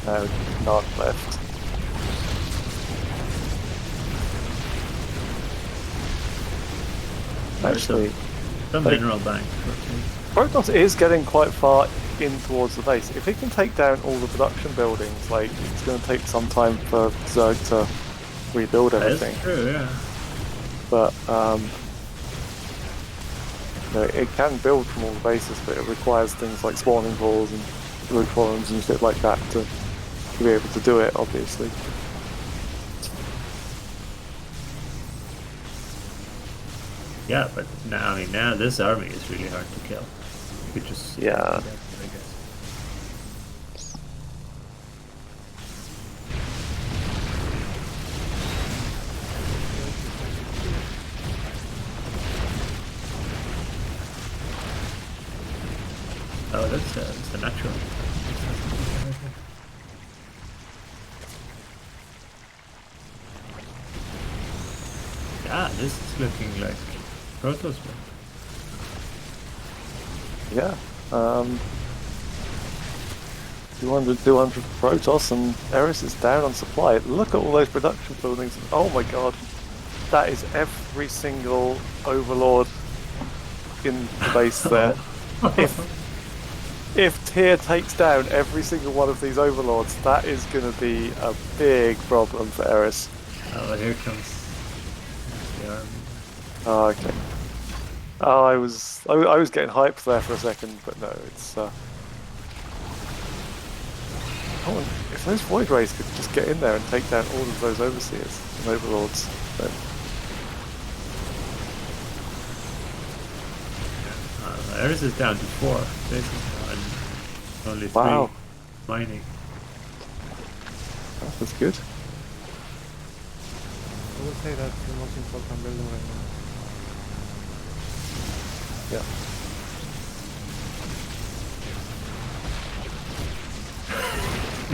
No, not left. Actually, The mineral bank. Protoss is getting quite far in towards the base. If it can take down all the production buildings, like, it's going to take some time for Zerg to rebuild everything. That's true, yeah. But you know, it can build from all the bases, but it requires things like spawning halls and root forums and shit like that to be able to do it, obviously. Yeah, but now, I mean, now this army is really hard to kill. You could just Yeah. I guess. Oh, that's a natural. Yeah, this is looking like Protoss. Yeah. 200 Protoss, and Eris is down on supply. Look at all those production buildings. Oh my god. That is every single Overlord in the base there. If Tyr takes down every single one of these Overlords, that is going to be a big problem for Eris. Oh, here comes the army. Oh, okay. Oh, I was getting hyped there for a second, but no, it's oh, if those Void Rays could just get in there and take down all of those Overseers and Overlords, then... Eris is down to 4 bases now, and only 3 Wow. mining. That's good. I would say that's the most important building right now. Yeah.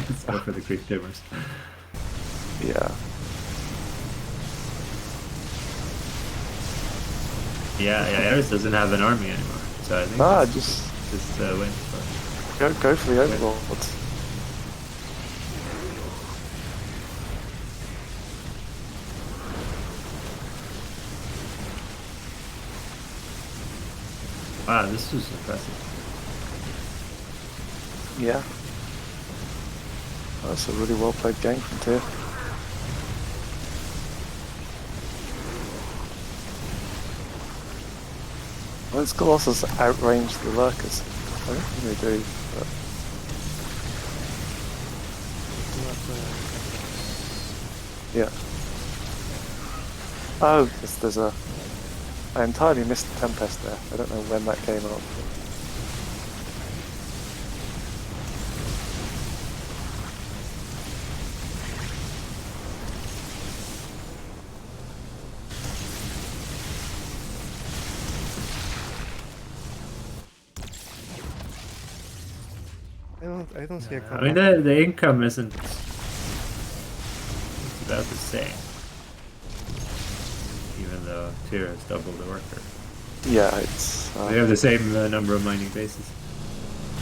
Let's go for the creep timbers. Yeah. Yeah, Eris doesn't have an army anymore, so I think just win for Go for the Overlords. Wow, this was impressive. Yeah. That's a really well played game from Tyr. Those Colossus outrange the Lurkers. I don't think they do, but... Yeah. Oh, there's a... I entirely missed the Tempest there. I don't know when that came up. I don't see a I mean, the income isn't... It's about the same. Even though Tyr has double the worker. Yeah, it's... They have the same number of mining bases.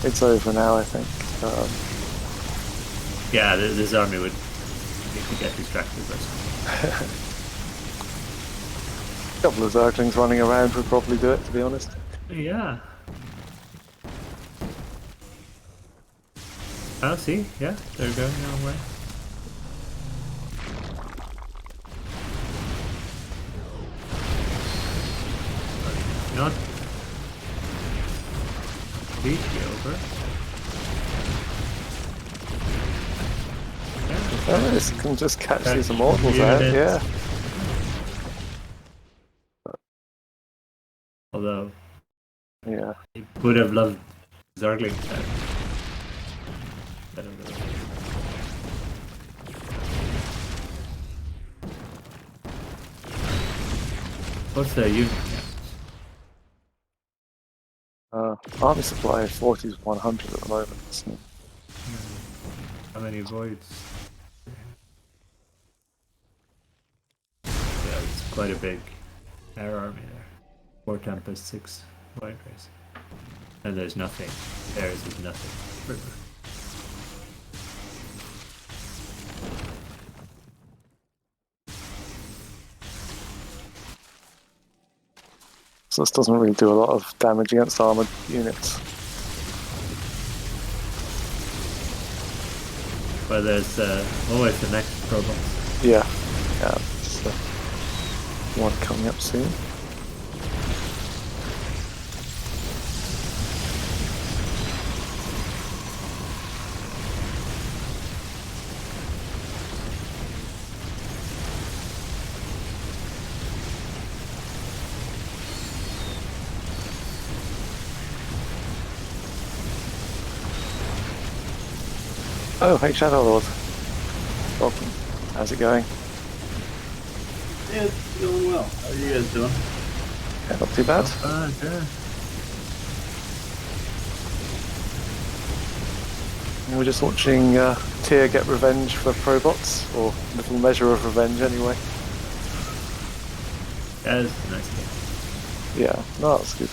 It's over now, I think. Yeah, this army would need to get distracted by something. A couple of Zerglings running around would probably do it, to be honest. Yeah. Oh, see? Yeah, they're going the wrong way. Not completely over. Oh, this can just catch Catch these Immortals out, units. yeah. Although, Yeah. he would have loved Zerling there. I don't know. What's the unit count? Army supply of 40 is 100 at the moment. So. How many voids? Yeah, it's quite a big air army there. 4 Tempest, 6 Void Rays. And there's nothing. Theirs is nothing. So this doesn't really do a lot of damage against armored units. But there's always the next problem. Yeah. Yeah. Just, one coming up soon. Oh, hey Shadow Lord. Welcome. How's it going? Yeah, it's going well. How are you guys doing? Yeah, not too bad. Yeah. We're just watching Tyr get revenge for Probots, or a little measure of revenge anyway. That is a nice game. Yeah, no, that's good.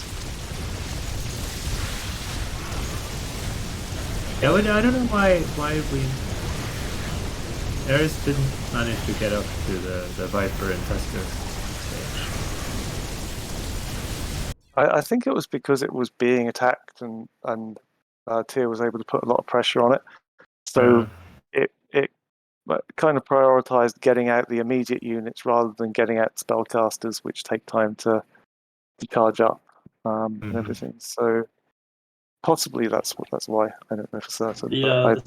Yeah, I don't know why we Eris didn't manage to get up to the Viper and Tusker stage. I think it was because it was being attacked, and Tyr was able to put a lot of pressure on it. So it kind of prioritized getting out the immediate units rather than getting out spellcasters, which take time to charge up and everything. So possibly that's why. I don't know for certain. The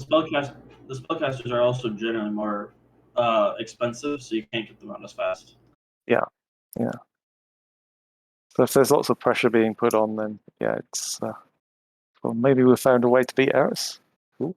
spellcasters are also generally more expensive, so you can't get them out as fast. Yeah. So if there's lots of pressure being put on, then yeah, it's well, maybe we've found a way to beat Eris. Cool.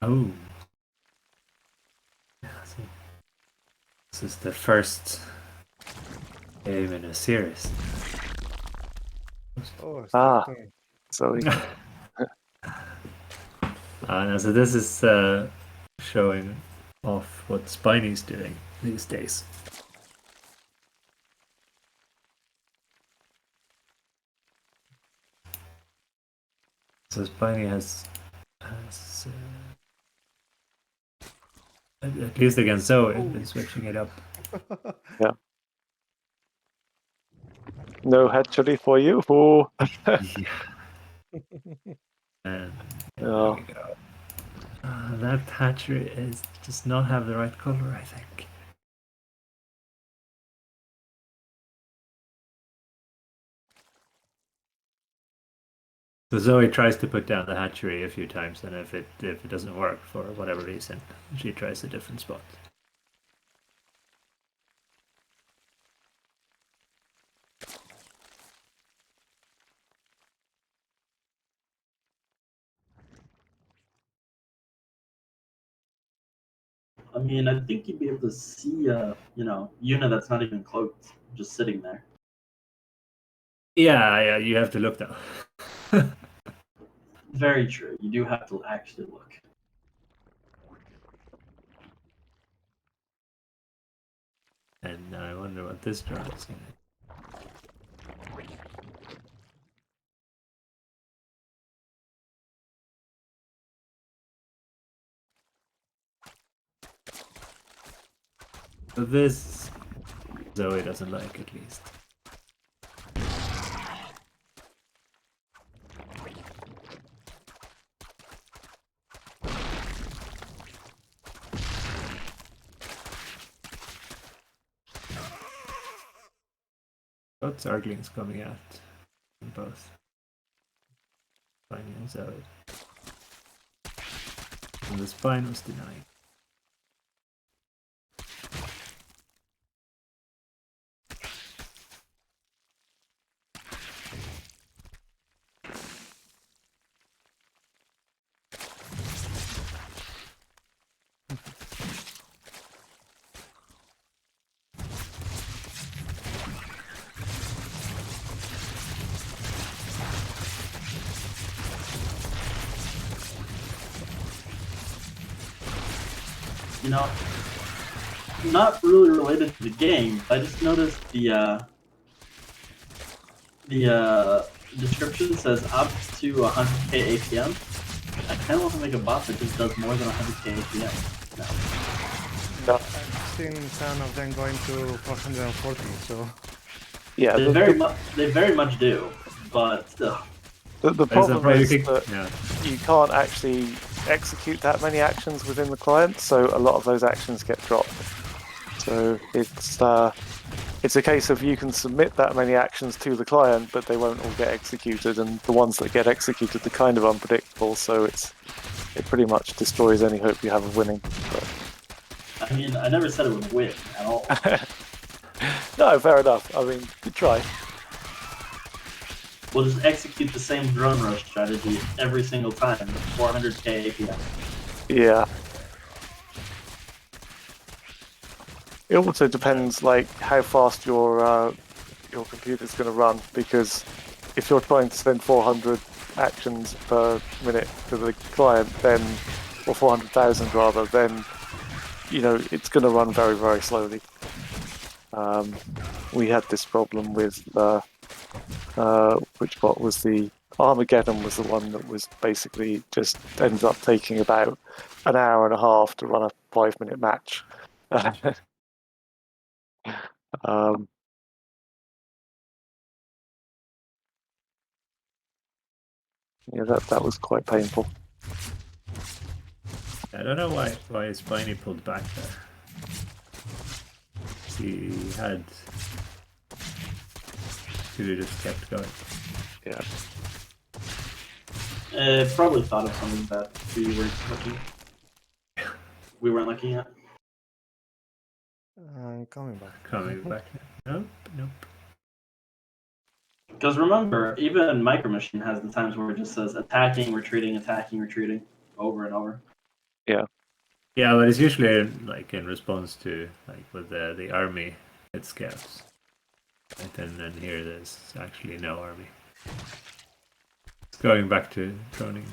Oh. Yeah, see. This is the first game in a series. Oh, Ah. Stephen. So No, so this is showing off what Spiny's doing these days. So Spiny has at least against Zoe, been switching it up. yeah. No hatchery for you. Oh. Yeah. And there Yeah. we go. That hatchery does not have the right color, I think. So Zoe tries to put down the hatchery a few times, and if it doesn't work for whatever reason, she tries a different spot. I mean, I think you'd be able to see a unit that's not even cloaked, just sitting there. Yeah, you have to look though. Very true. You do have to actually look. And I wonder what this draw is going to. But this Zoe doesn't like, at least. Got Zerlings coming out in both Spiny and Zoe. And the spine was denied. You know, not really related to the game. I just noticed the description says up to 100k APM. I kind of want to make a bot that just does more than 100k APM. No. I've seen some of them going to 440, so... Yeah. They very much do, but still. The problem is that yeah. you can't actually execute that many actions within the client, so a lot of those actions get dropped. So it's a case of you can submit that many actions to the client, but they won't all get executed, and the ones that get executed are kind of unpredictable, so it pretty much destroys any hope you have of winning. But... I mean, I never said it would win at all. No, fair enough. I mean, good try. will just execute the same drone rush strategy every single time, 400k APM. Yeah. It also depends, like, how fast your computer's going to run, because if you're trying to send 400 actions per minute to the client, then, or 400,000 rather, then, you know, it's going to run very, very slowly. We had this problem with which bot was the Armageddon was the one that was basically just ended up taking about an hour and a half to run a 5-minute match. Yeah, that was quite painful. I don't know why Spiny pulled back there. He had. Should have just kept going. Yeah. Probably thought of something that we weren't looking. We weren't looking at. I'm coming back. Coming back. Nope. Because remember, even Micro Machine has the times where it just says attacking, retreating, over and over. Yeah, but it's usually like in response to like with the army it scouts. Right? And then here there's actually no army. It's going back to droning.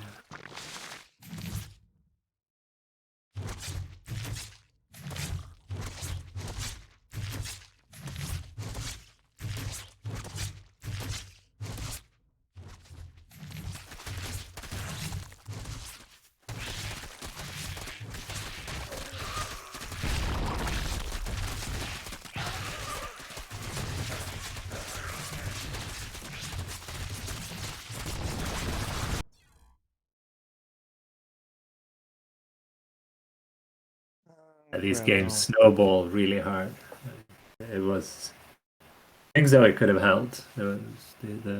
These games snowball really hard. It was things that I could have held. The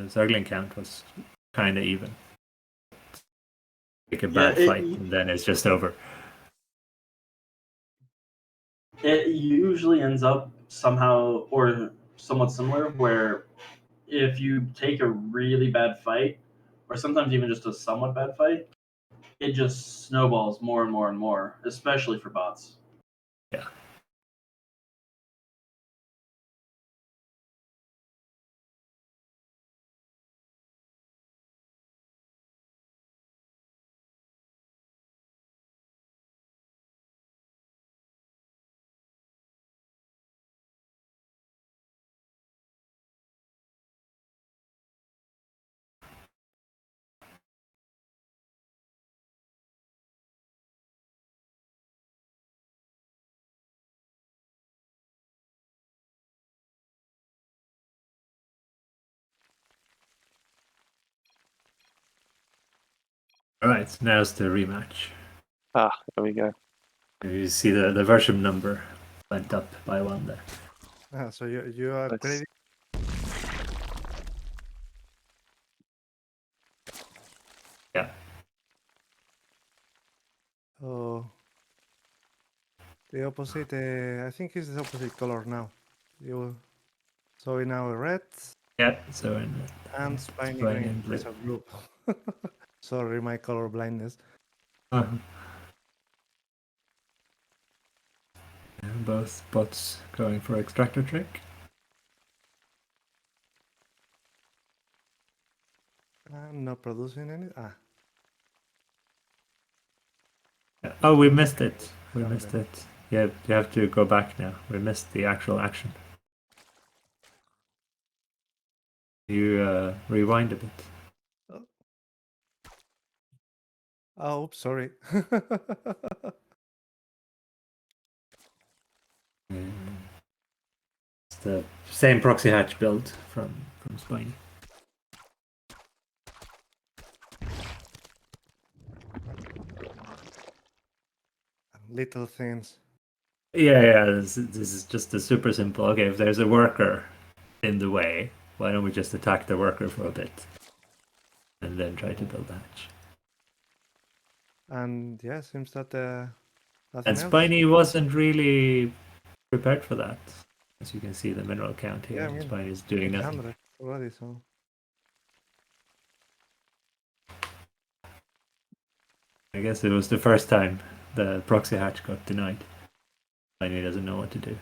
Zerling count was kind of even. Take a bad fight and then it's just over. It usually ends up somehow or somewhat similar, where if you take a really bad fight, or sometimes even just a somewhat bad fight, it just snowballs more and more and more, especially for bots. Yeah. Alright, now's the rematch. Ah, there we go. You see the version number went up by 1 there. So you are Let's- crazy. Yeah. Oh, the opposite. I think it's the opposite color now. You so now red Yeah, so in and spiny Spiny green. and blue. It's a blue. Sorry, my color blindness. Both bots going for extractor trick. I'm not producing any. Oh, we missed it. We Got missed it. it. Yeah, you have to go back now. We missed the actual action. You rewind a bit. Oh, oops, sorry. It's the same proxy hatch build from Spiny. Little things. Yeah. This is just a super simple. Okay, if there's a worker in the way, why don't we just attack the worker for a bit, and then try to build the hatch? And yeah, seems that nothing And else. Spiny wasn't really prepared for that. As you can see, the mineral count here. Yeah, I mean, Spiny is doing nothing. 800 already, so I guess it was the first time the proxy hatch got denied. And he doesn't know what to do.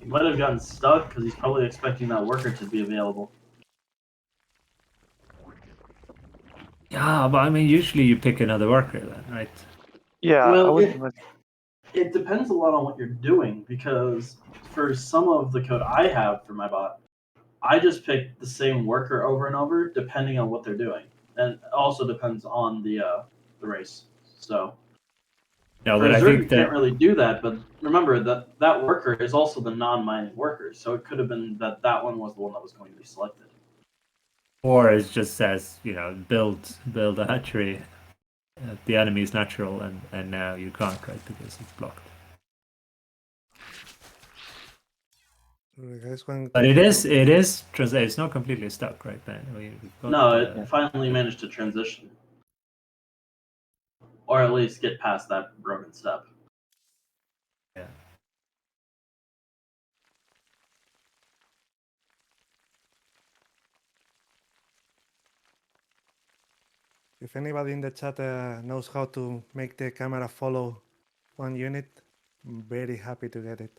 He might have gotten stuck because he's probably expecting that worker to be available. Yeah, but I mean, usually you pick another worker then, right? Yeah, I Well, wouldn't imagine. it depends a lot on what you're doing because for some of the code I have for my bot, I just pick the same worker over and over depending on what they're doing, and it also depends on the race. So No, for but I Zerg, think you can't that, really do that. But remember that that worker is also the non-mining worker, so it could have been that that one was the one that was going to be selected. or it just says, build a hatchery. The enemy is natural, and now you can't, right? Because it's blocked. Sorry, guys, one But quick it is translate. It's not completely stuck, right? Then we've got, No, it finally managed to transition, or at least get past that broken step. yeah. If anybody in the chat knows how to make the camera follow one unit, I'm very happy to get it.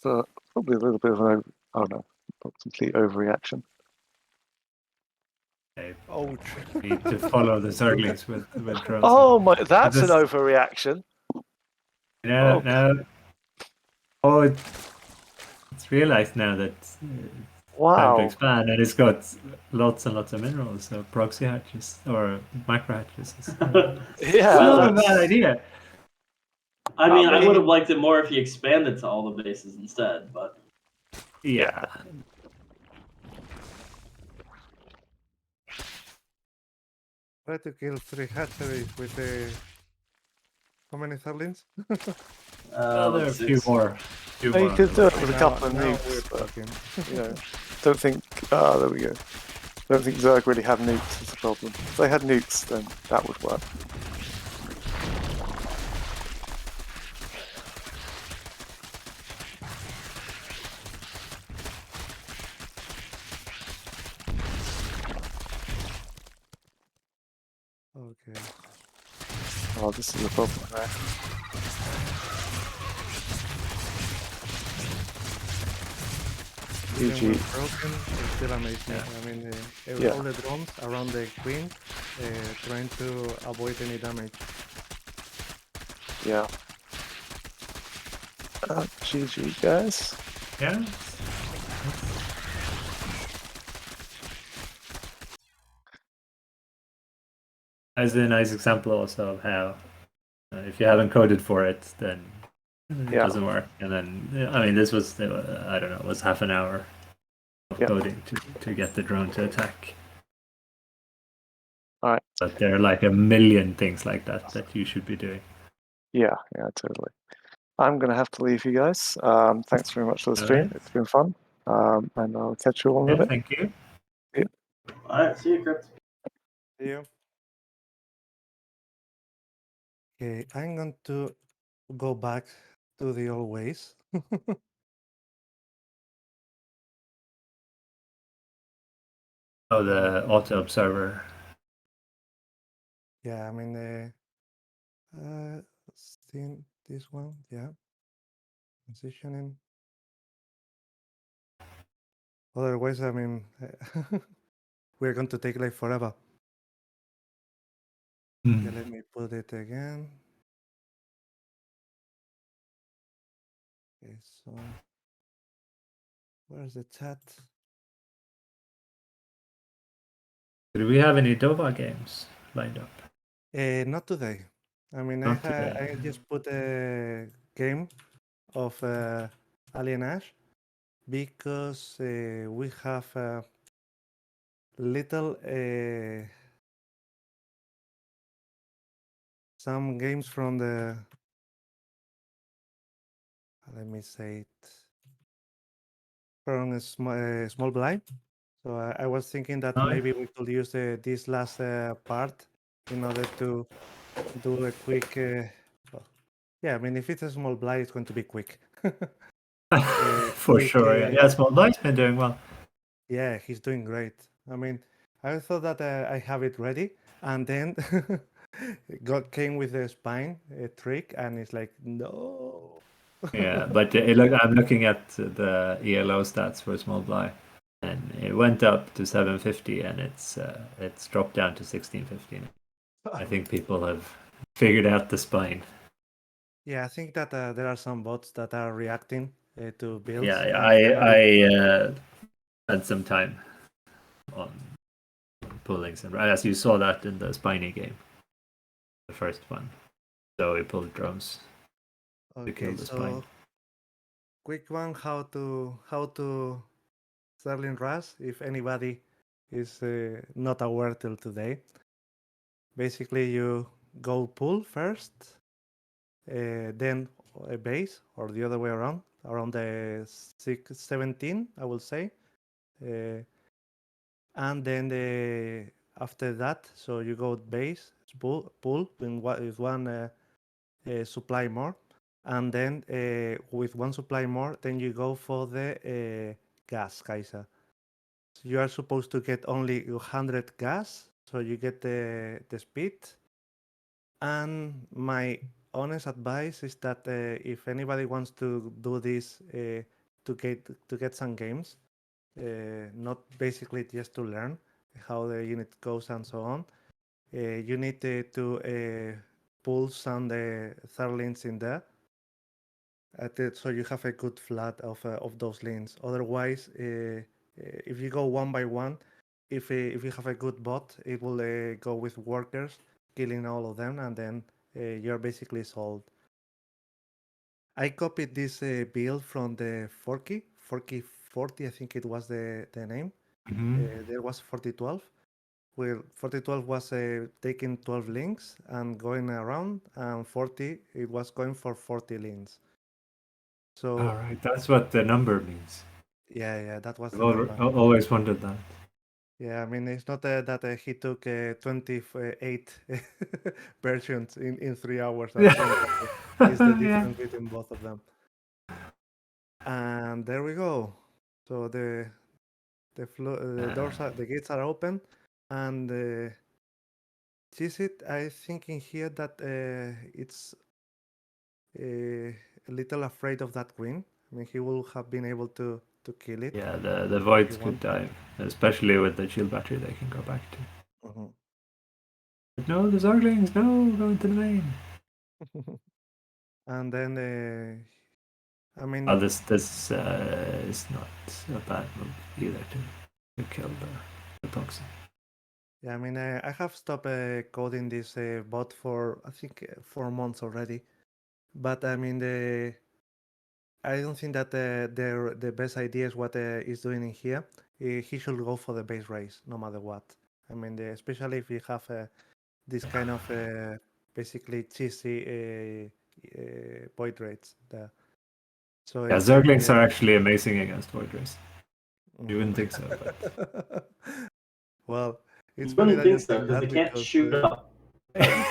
So probably a little bit of an oh no, not complete overreaction. They Ouch. need to follow the Zerglings with drones. Oh my, that's an just- overreaction. Now, Oh. now, oh, it's realized now that time to Wow. expand, and it's got lots and lots of minerals. So proxy hatches or micro hatches is Yeah. not a that's- bad idea. I mean, I would mean- have liked it more if he expanded to all the bases instead, but Yeah. Try to kill 3 hatcheries with how many Zerlings? Well, there are a let's few see. more. Few You more on could the do way. it with a couple of Now nukes, we're but talking. you know, don't think. There we go. Don't think Zerg really have nukes is the problem. If they had nukes, then that would work. Okay. Oh, this is a problem there. Even GG. when broken, it's still amazing. Yeah. I mean, Yeah. all the drones around the queen trying to avoid any damage. Yeah. GG, guys. Yeah. As a nice example also of how if you haven't coded for it, then it Yeah. doesn't work. And then I mean, this was I don't know, it was half an hour of Yeah. coding to get the drone to attack. All right. But there are like a million things like that you should be doing. Yeah, totally. I'm going to have to leave you guys. Thanks very much for the All stream. right. It's been fun. And I'll catch you all in a Yeah, bit. thank you. All right, see you, Crypt. See you. Okay, I'm going to go back to the old ways. Oh, the auto observer. Yeah, I mean, seeing this one, yeah. Transitioning. Otherwise, I mean, we're going to take like forever. Hmm. Okay, let me put it again. Okay, so where's the chat? Do we have any Dova games lined up? Not today. I mean, Not I today. just put a game of Alien Ash because we have little some games from the, let me say it, from a small blind. So I was thinking that Oh, yeah. maybe we could use this last part in order to do a quick. Well, yeah, I mean, if it's a small blind, it's going to be quick. For Quick. sure. Yeah, Small Blind's been doing well. Yeah, he's doing great. I mean, I thought that I have it ready, and then God came with the spine trick, and it's like, no. Yeah, but I'm looking at the ELO stats for Small Blind, and it went up to 750, and it's dropped down to 1650. I think people have figured out the spine. Yeah, I think that there are some bots that are reacting to builds. Yeah, and I had some time on pulling some. As you saw that in the spiny game, the first one. So we pulled drones to kill okay, the so spine. quick one: how to Zerling Rush, if anybody is not aware till today. Basically, you go pull first, then a base, or the other way around the 17, I will say. And then after that, so you go base, pull with one supply more. And then with one supply more, then you go for the gas, Kaiser. So you are supposed to get only 100 gas, so you get the speed. And my honest advice is that if anybody wants to do this to get some games, not basically just to learn how the unit goes and so on, you need to pull some third links in there so you have a good flood of those links. Otherwise, if you go one by one, if you have a good bot, it will go with workers, killing all of them, and then you're basically sold. I copied this build from the Forky 40, I think it was the name. There was 4012, where 4012 was taking 12 links and going around, and 40 it was going for 40 links. So All right, that's what the number means. yeah, that was I've the number. always wondered that. Yeah, I mean, it's not that he took 28 versions in 3 hours. I think that is the Yeah. difference between both of them. And there we go. So the doors the gates are open, and Cheez-It, I think in here that it's a little afraid of that queen. I mean, he will have been able to kill it. Yeah, the voids If he could wanted. die, especially with the shield battery they can go back to. Mhm. But no, the Zerglings, no, go into the main. And then I mean, This is not a bad move either to kill the toxin. yeah, I mean, I have stopped coding this bot for I think 4 months already, but I mean, I don't think that the best idea is what he's doing in here. He should go for the base race no matter what. I mean, especially if you have this kind of basically cheesy void rates there. So Yeah, it's like Zerglings are actually amazing against void race. You wouldn't think so, but well, it's You funny wouldn't that you think so think because they that can't because shoot up.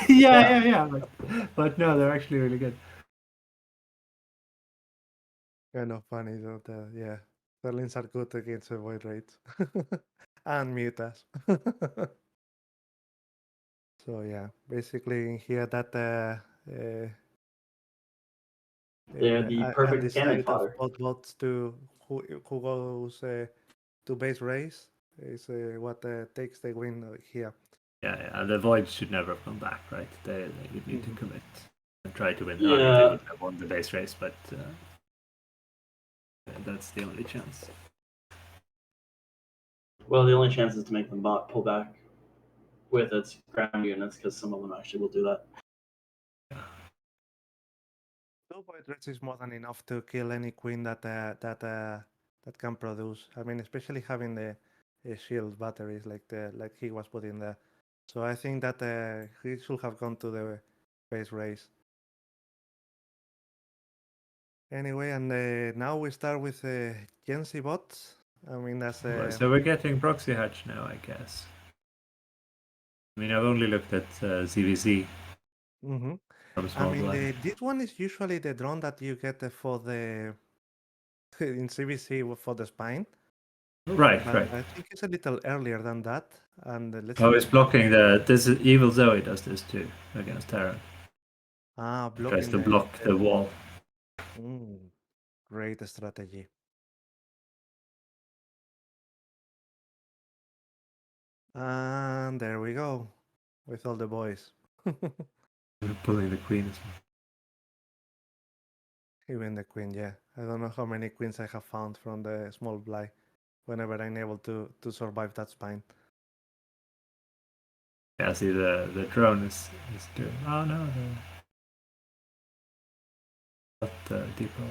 yeah. But no, they're actually really good. kind of funny that yeah, Zerlings are good against the void rates and mutas. So yeah, basically in here that They're the perfect cannon undecided of fodder. both bots to who goes to base race is what takes the win here. Yeah, the voids should never have come back, right? They would need to Mhm. commit and try to win. I mean, they Yeah. would have won the base race, but that's the only chance. Well, the only chance is to make them bot pull back with its ground units because some of them actually will do that. White Reds is more than enough to kill any queen that can produce. I mean, especially having the shield batteries like he was putting there. So I think that he should have gone to the base race. Anyway, and now we start with Gensi bots. I mean, that's So we're getting proxy hatch now, I guess. I mean, I've only looked at CVC mhm. from I small mean, blind. this one is usually the drone that you get for the in CVC for the spine. Right, But right. I think it's a little earlier than that. And let's Oh, see it's what blocking this is Evil Zoe does this too against Terran. Tries blocking to block the wall. Mm, great strategy. And there we go with all the boys. Pulling the queen as well. Even the queen, yeah. I don't know how many queens I have found from the small blind whenever I'm able to survive that spine. Yeah, see the drone is doing. Oh no, the depot.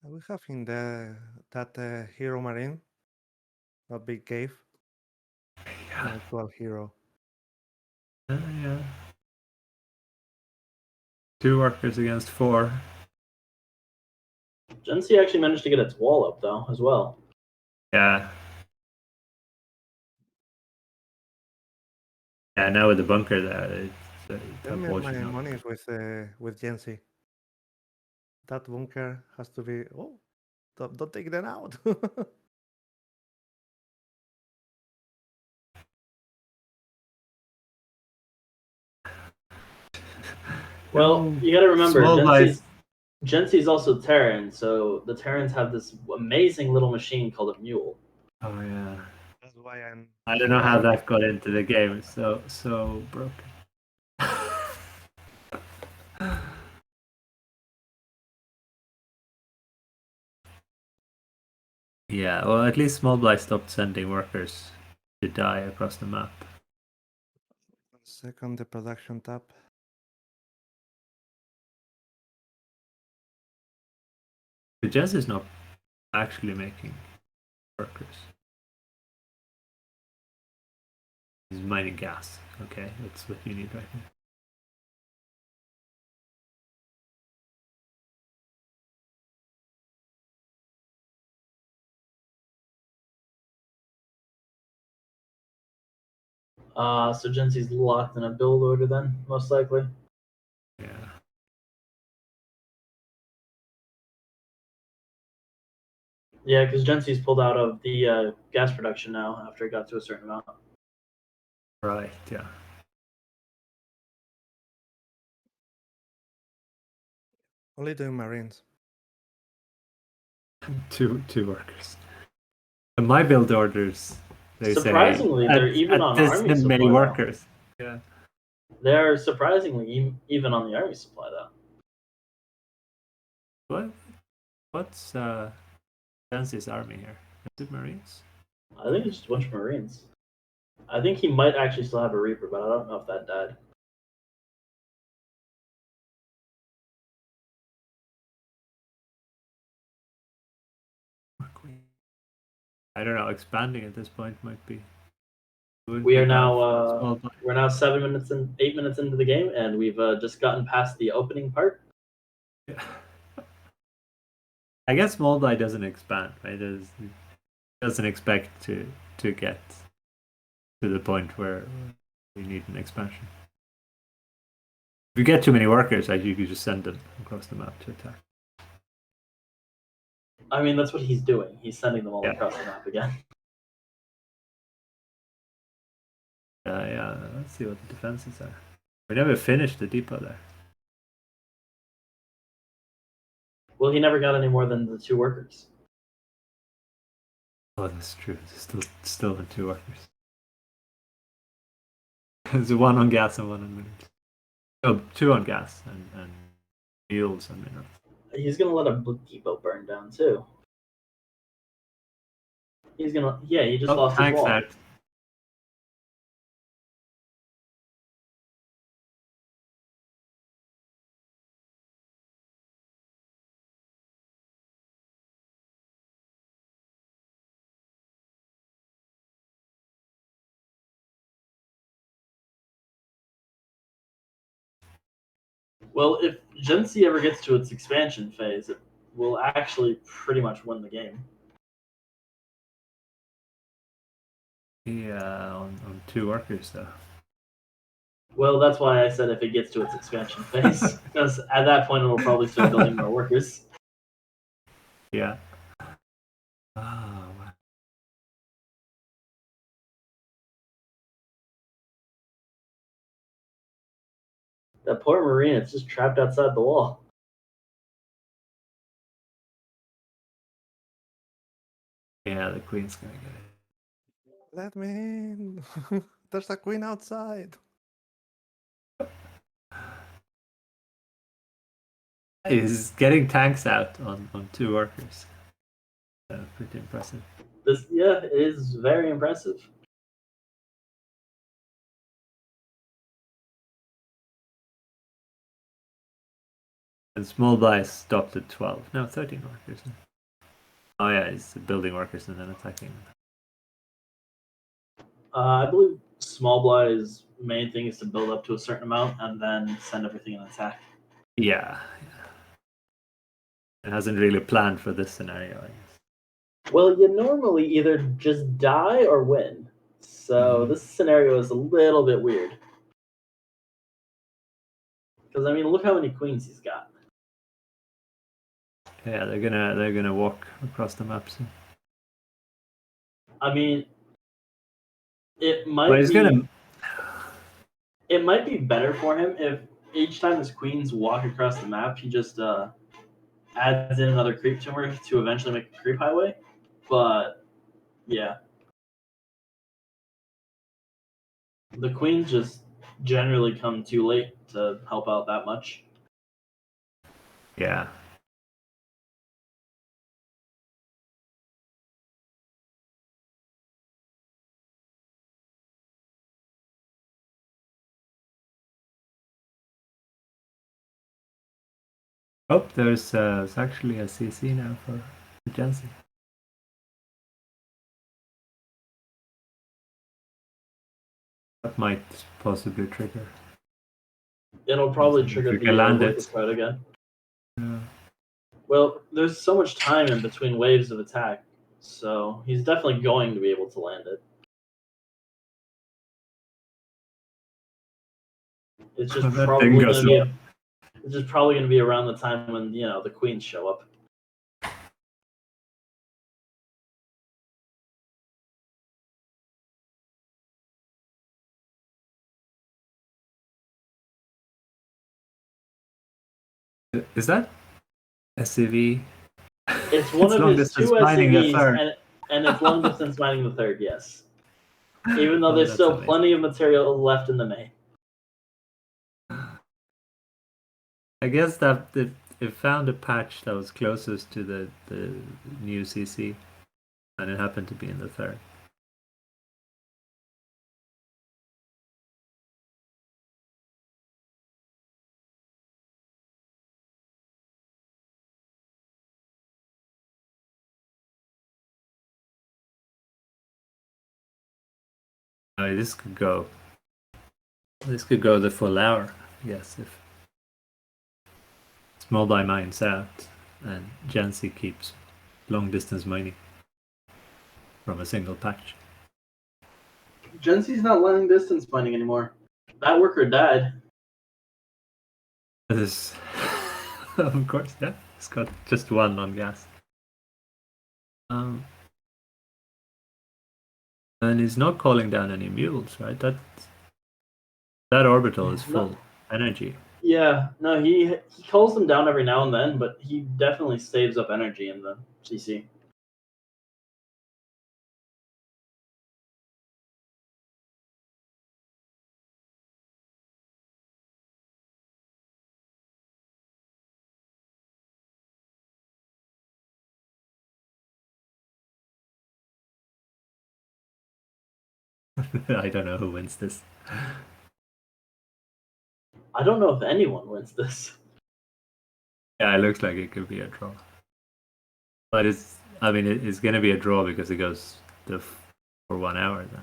We have in that hero marine, a big cave, an Yeah. actual hero. Yeah. 2 workers against 4. Gen C actually managed to get its wall up though as well. Yeah. Yeah, now with the bunker there, it's I tough made my watching up. monies with Gensi. That bunker has to be. Oh, don't take them out. Well, No. you got to remember, Small blind. Gen C is also Terran, so the Terrans have this amazing little machine called a mule. Oh yeah. That's why I'm. I don't know how that got into the game. It's so broken. Yeah, well, at least Small Blind stopped sending workers to die across the map. Second, the production tab. The Jazz is not actually making workers. He's mining gas. Okay, that's what you need right now. So Gen C's locked in a build order then, most likely. Yeah. Yeah, because Gen C's pulled out of the gas production now after it got to a certain amount. Right, yeah. Only doing marines. Two workers. In my build orders, they Surprisingly, say they're even on this army many supply. workers. Yeah. They're surprisingly even on the army supply though. What's Dancy's army here? Is it Marines? I think it's just a bunch of Marines. I think he might actually still have a Reaper, but I don't know if that died. I don't know. Expanding at this point might be. We are now we're now 8 minutes into the game, and we've just gotten past the opening part. Yeah. I guess Moldai doesn't expand, right? It doesn't expect to get to the point where we need an expansion. If you get too many workers, like you could just send them across the map to attack. I mean, that's what he's doing. He's sending them all Yeah. across the map again. Yeah. Let's see what the defenses are. We never finished the depot there. Well, he never got any more than the 2 workers. Oh, that's true. There's still the 2 workers. There's 1 on gas and 1 on minerals. Oh, 2 on gas and mules and minerals. He's gonna let a depot burn down too. He's gonna, yeah. He just lost his Tanks wall. out. Well, if Gen Z ever gets to its expansion phase, it will actually pretty much win the game. Yeah, on 2 workers though. Well, that's why I said if it gets to its expansion phase, because at that point it'll probably start building more workers. Yeah. Oh, wow. That poor Marine, it's just trapped outside the wall. Yeah, the queen's gonna get it. Let me in. There's a queen outside. He's getting tanks out on 2 workers. Pretty impressive. This, yeah, it is very impressive. And small buys stopped at 12. No, 13 workers. Oh yeah, he's building workers and then attacking. I believe Small Bly's main thing is to build up to a certain amount and then send everything in attack. Yeah. It hasn't really planned for this scenario, I guess. Well, you normally either just die or win. So this scenario is a little bit weird. Because I mean, look how many queens he's got. Yeah, they're gonna walk across the map soon. I mean, it But might he's be gonna. it might be better for him if each time his queens walk across the map, he just adds in another creep tumor to eventually make a creep highway. But yeah, the queens just generally come too late to help out that much. Yeah. Oh, there's actually a CC now for Jancy. That might possibly trigger. It'll probably If trigger you the can land Orcus it. card again. Yeah. Well, there's so much time in between waves of attack, so he's definitely going to be able to land it. It's just That probably thing going goes to be up. it's just probably going to be around the time when the queens show up. Is that SCV? It's one It's of long his two distance mining the SCVs, third. and it's long distance mining the third. Yes, even though Oh, there's that's still amazing. plenty of material left in the main. I guess that it found a patch that was closest to the new CC, and it happened to be in the third. This could go. This could go the full hour. Yes, if Small by mines out and Jancy keeps long distance mining from a single patch. Gensi's not long distance mining anymore. That worker died. This, of course, yeah. It's got just 1 on gas. And he's not calling down any mules, right? That orbital is full energy. Yeah, no, he calls them down every now and then, but he definitely saves up energy in the CC. I don't know who wins this. I don't know if anyone wins this. Yeah, it looks like it could be a draw. But it's going to be a draw because it goes for 1 hour then.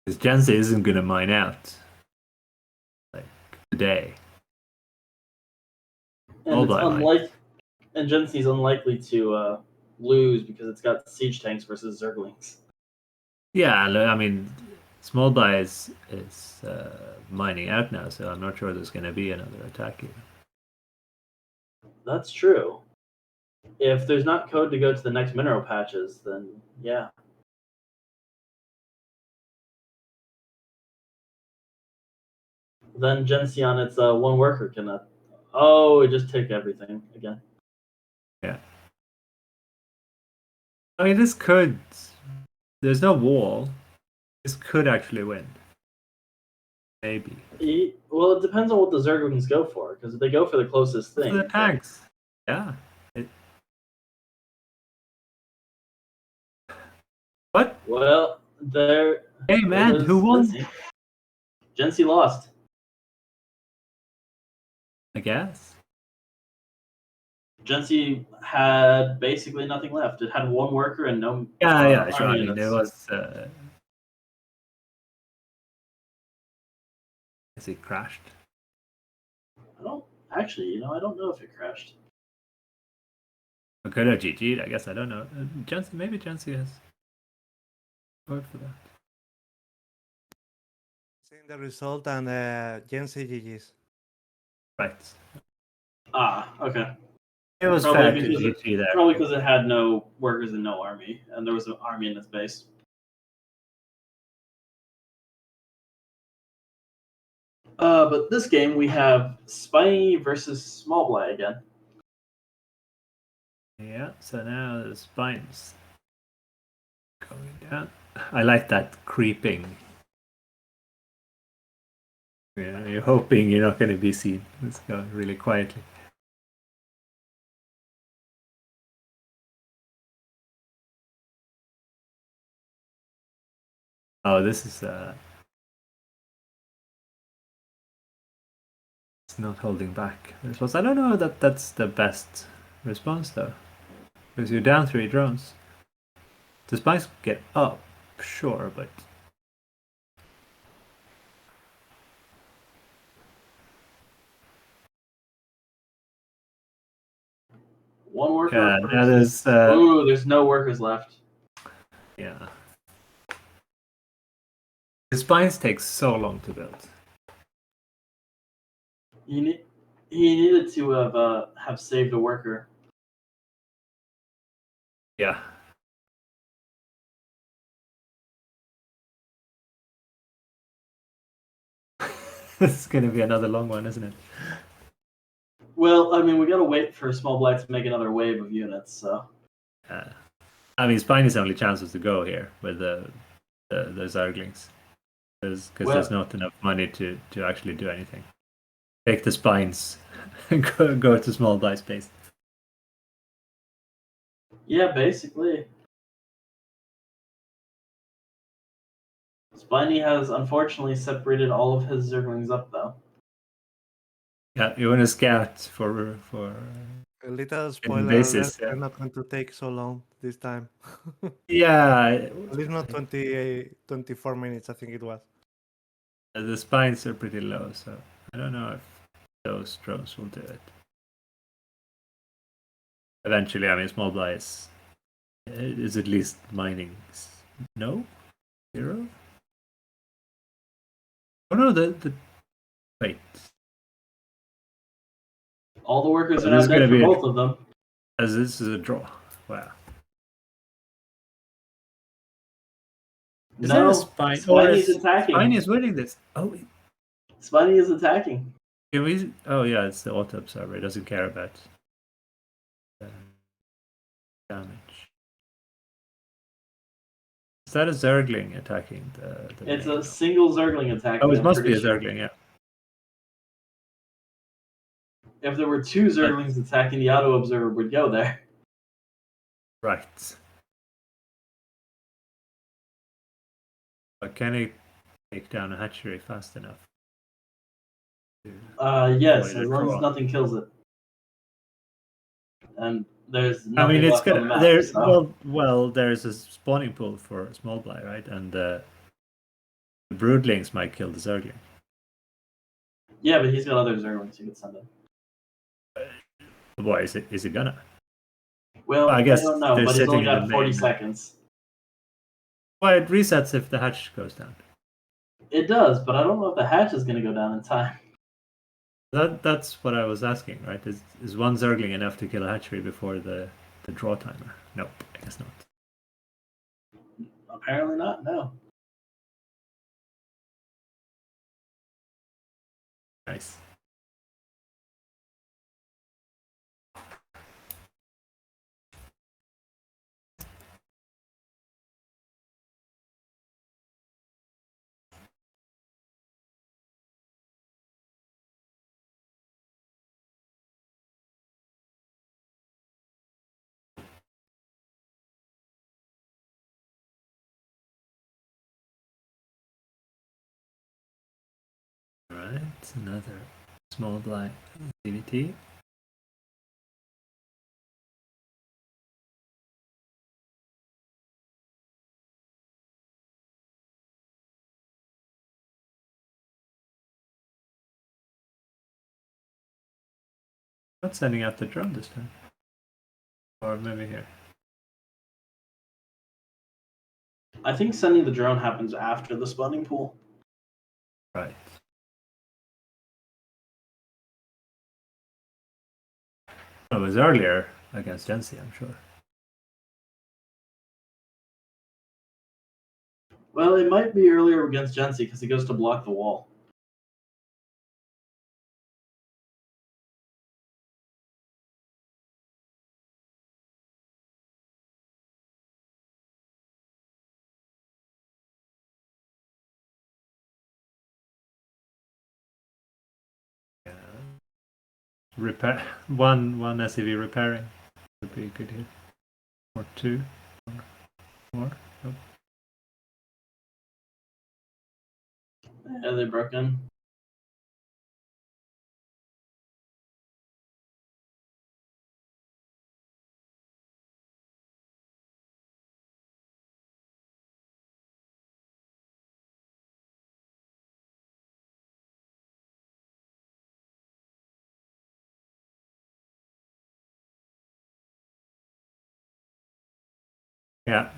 Because Jansen isn't going to mine out like today. And All it's by mine. unlike, and Gensi's unlikely to lose because it's got siege tanks versus Zerglings. Yeah, I mean, small buy is mining out now, so I'm not sure there's going to be another attack here. That's true. If there's not code to go to the next mineral patches, then yeah. Then Gensi on its one worker can. Oh, it just took everything again. Yeah. I mean, this could. There's no wall. This could actually win. Maybe. Well, it depends on what the Zerglings go for, because if they go for the closest For thing, the tanks. Yeah. What? well, there. Hey man, who won? Gensi lost. I guess. Gensi had basically nothing left. It had one worker and no. Yeah, sure. I army mean, it units. was. Is it crashed? I don't actually. I don't know if it crashed. I could have GG'd, I guess. I don't know. Maybe Jansi has voted for that. Seeing the result and Jensi GG's. Right. Ah, okay. It was Probably fair to because GG there. Probably because it had no workers and no army, and there was an army in its base. But this game we have Spiny versus Smallbly again. Yeah, so now the spines going down. I like that creeping. Yeah, you're hoping you're not going to be seen. It's going really quietly. Oh, this is it's not holding back the response. I don't know that that's the best response though, because you're down 3 drones. The spines get up, sure, but One worker. yeah, now versus... there's Ooh, there's no workers left. yeah. The spines take so long to build. He needed to have saved a worker. Yeah. This is going to be another long one, isn't it? Well, I mean, we gotta wait for Smallbly to make another wave of units. So. I mean, Spiny's only chance is to go here with the Zerglings, because there's not enough money to actually do anything. Take the spines and go to small die space. Yeah, basically. Spiny has unfortunately separated all of his Zerglings up, though. Yeah, you want to scout for A little spoiler basis, alert, they're not going to take so long this time. yeah. At least not 24 minutes, I think it was. The spines are pretty low, so I don't know if those drones will do it. Eventually, I mean, small die is at least mining. No? 0? Oh no, the wait. All the workers Oh, are this now is dead gonna for be both of them. As this is a draw. Wow. Is that No, a spine? Spiny is attacking. Spiny is winning this. Oh, Spiny is attacking. can we? Oh yeah, it's the auto observer. It doesn't care about damage. Is that a Zergling attacking the It's main? a single Zergling attacking. Oh, it I'm must be pretty a sure. Zergling, yeah. If there were 2 Zerglings attacking, the auto observer would go there. Right. But can it take down a hatchery fast enough? Yes, Avoid a as long draw? as nothing kills it. And there's I nothing mean, it's left on the gonna map. there. So. Well, there's a spawning pool for small blight, right? And The broodlings might kill the Zerling. Yeah, but he's got other Zerlings you could send him. Why is it? Is it gonna? Well, I guess don't know, they're but he's only sitting in got the 40 main. seconds. Well, it resets if the hatch goes down. It does, but I don't know if the hatch is going to go down in time. That's what I was asking, right? Is one Zergling enough to kill a hatchery before the draw timer? Nope, I guess not. Apparently not, no. Nice. Alright, another small blind CVT. Not sending out the drone this time. Or maybe here. I think sending the drone happens after the spawning pool. Right. It was earlier against Gensi, I'm sure. Well, it might be earlier against Gensi because he goes to block the wall. Yeah. Repair one SCV repairing would be good here. Or two. Or more. Nope. Yeah, they broke in. Yeah.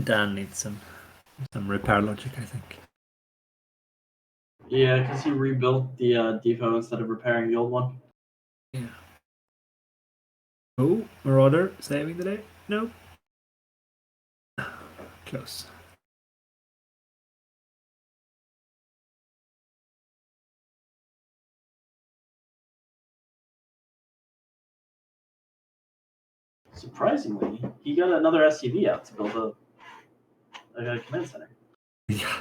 Dan needs some repair logic, I think. Yeah, because he rebuilt the depot instead of repairing the old one. Yeah. Oh, Marauder saving the day? Nope. Close. Surprisingly, he got another SCV out to build a command center. Yeah.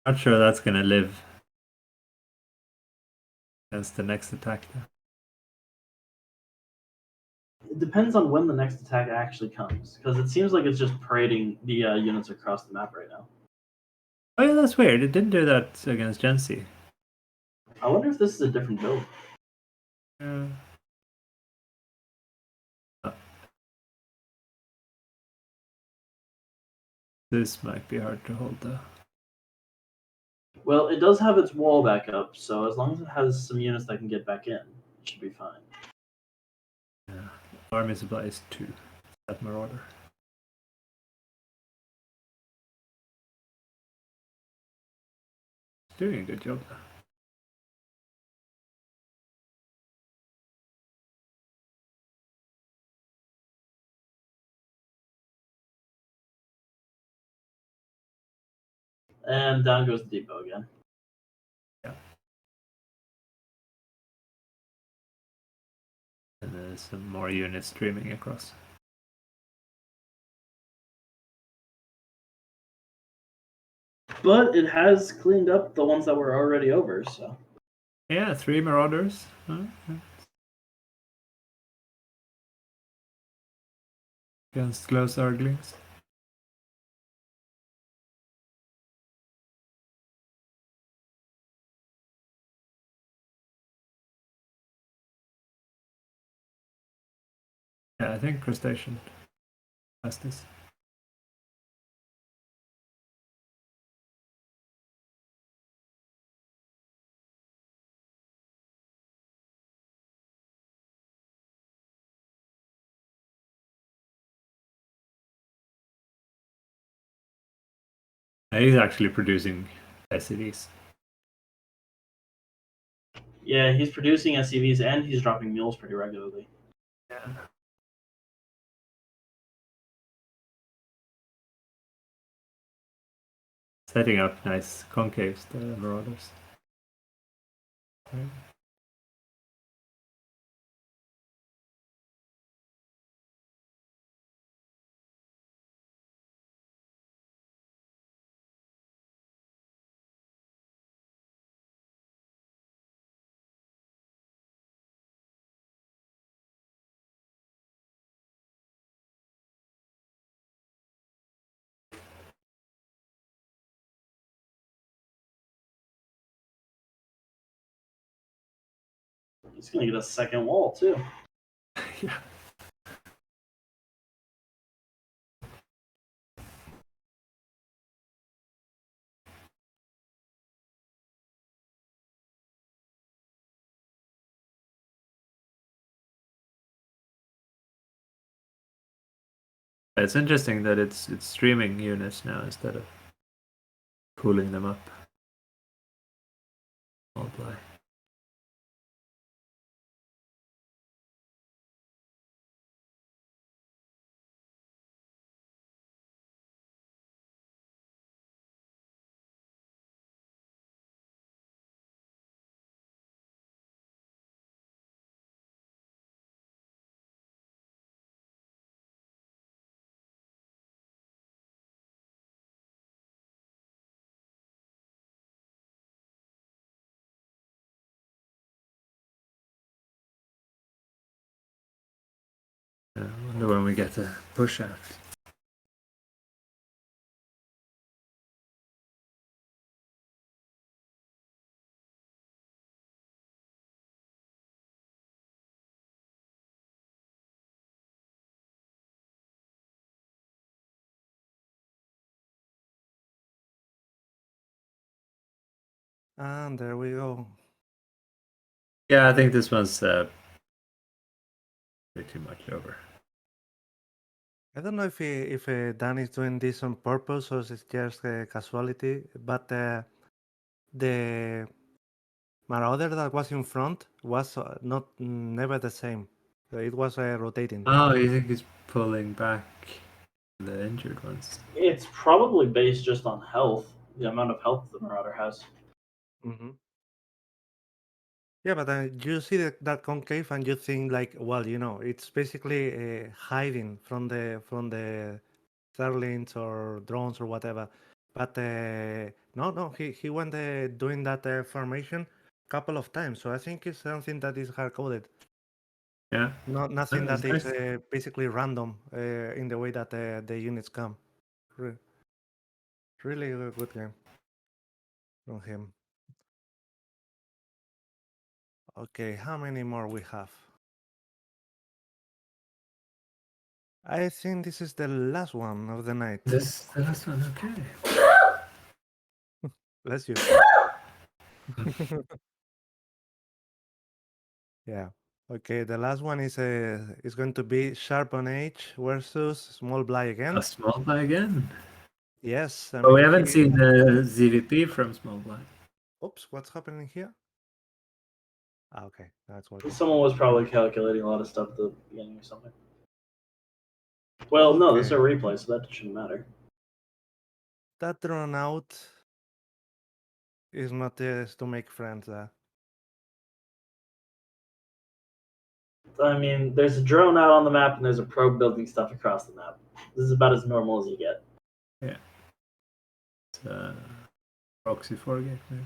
Not sure that's gonna live against the next attack though. It depends on when the next attack actually comes, because it seems like it's just parading the units across the map right now. Oh yeah, that's weird. It didn't do that against Gensi. I wonder if this is a different build. Yeah. This might be hard to hold though. Well, it does have its wall back up, so as long as it has some units that can get back in, it should be fine. Yeah. Army supply is 2. That Marauder. Doing a good job though. And down goes the depot again. Yeah. And there's some more units streaming across. But it has cleaned up the ones that were already over, so. Yeah, 3 Marauders. Against close Arglings. Yeah, I think Crustacean has this. He's actually producing SCVs. Yeah, he's producing SCVs and he's dropping mules pretty regularly. Yeah. Setting up nice concaves, the Marauders. Right. He's gonna get a second wall too. Yeah. It's interesting that it's streaming units now instead of cooling them up. Multiply. I wonder when we get a push out. And there we go. Yeah, I think this one's pretty much over. I don't know if Dan is doing this on purpose or it's just casualty, but the Marauder that was in front was not never the same. It was rotating. Oh, you think he's pulling back the injured ones? It's probably based just on health, the amount of health the Marauder has. Mm-hmm. Yeah, but you see that concave and you think like, well, it's basically hiding from the Zerlings or drones or whatever. But no, he went doing that formation a couple of times. So I think it's something that is hard coded. Yeah. Not nothing That's that is nice. basically random in the way that the units come. Really good game from him. Okay, how many more we have? I think this is the last one of the night. This the last one, okay. Bless you. Yeah. Okay, the last one is going to be Sharp on H versus Small Bly again. A small fly again. Yes, I But we mean haven't seen the ZVP from small fly. Oops, what's happening here? Ah, okay, that's working. Someone was probably calculating a lot of stuff at the beginning or something. Well, no, this is a Okay. replay, so that shouldn't matter. That drawn out is not to make friends. I mean, there's a drone out on the map and there's a probe building stuff across the map. This is about as normal as you get. Yeah. It's proxy 4-gate maybe.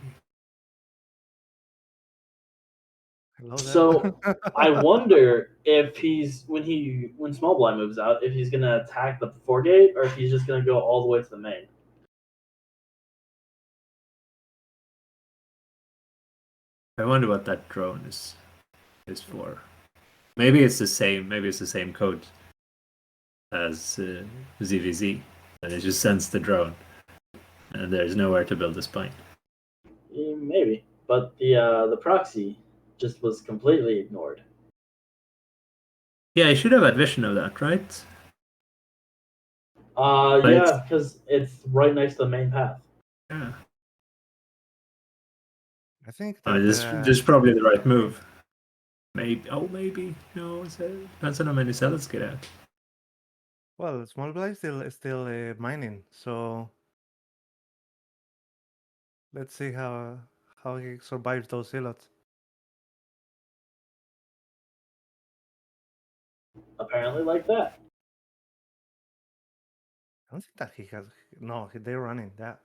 Hello there. So I wonder if when Small Blind moves out, if he's gonna attack the 4-gate or if he's just gonna go all the way to the main. I wonder what that drone is for. Maybe it's the same. Maybe it's the same code as ZVZ, and it just sends the drone, and there's nowhere to build a spine. Maybe, but the proxy just was completely ignored. Yeah, I should have had vision of that, right? But Yeah, because it's right next to the main path. yeah. I think I mean, that this is probably the right move. Maybe. Oh, maybe. No, it depends on how many sellers get out. well, small blind still mining, so let's see how he survives those zealots. Apparently, like that. I don't think that he has. No, they're running that.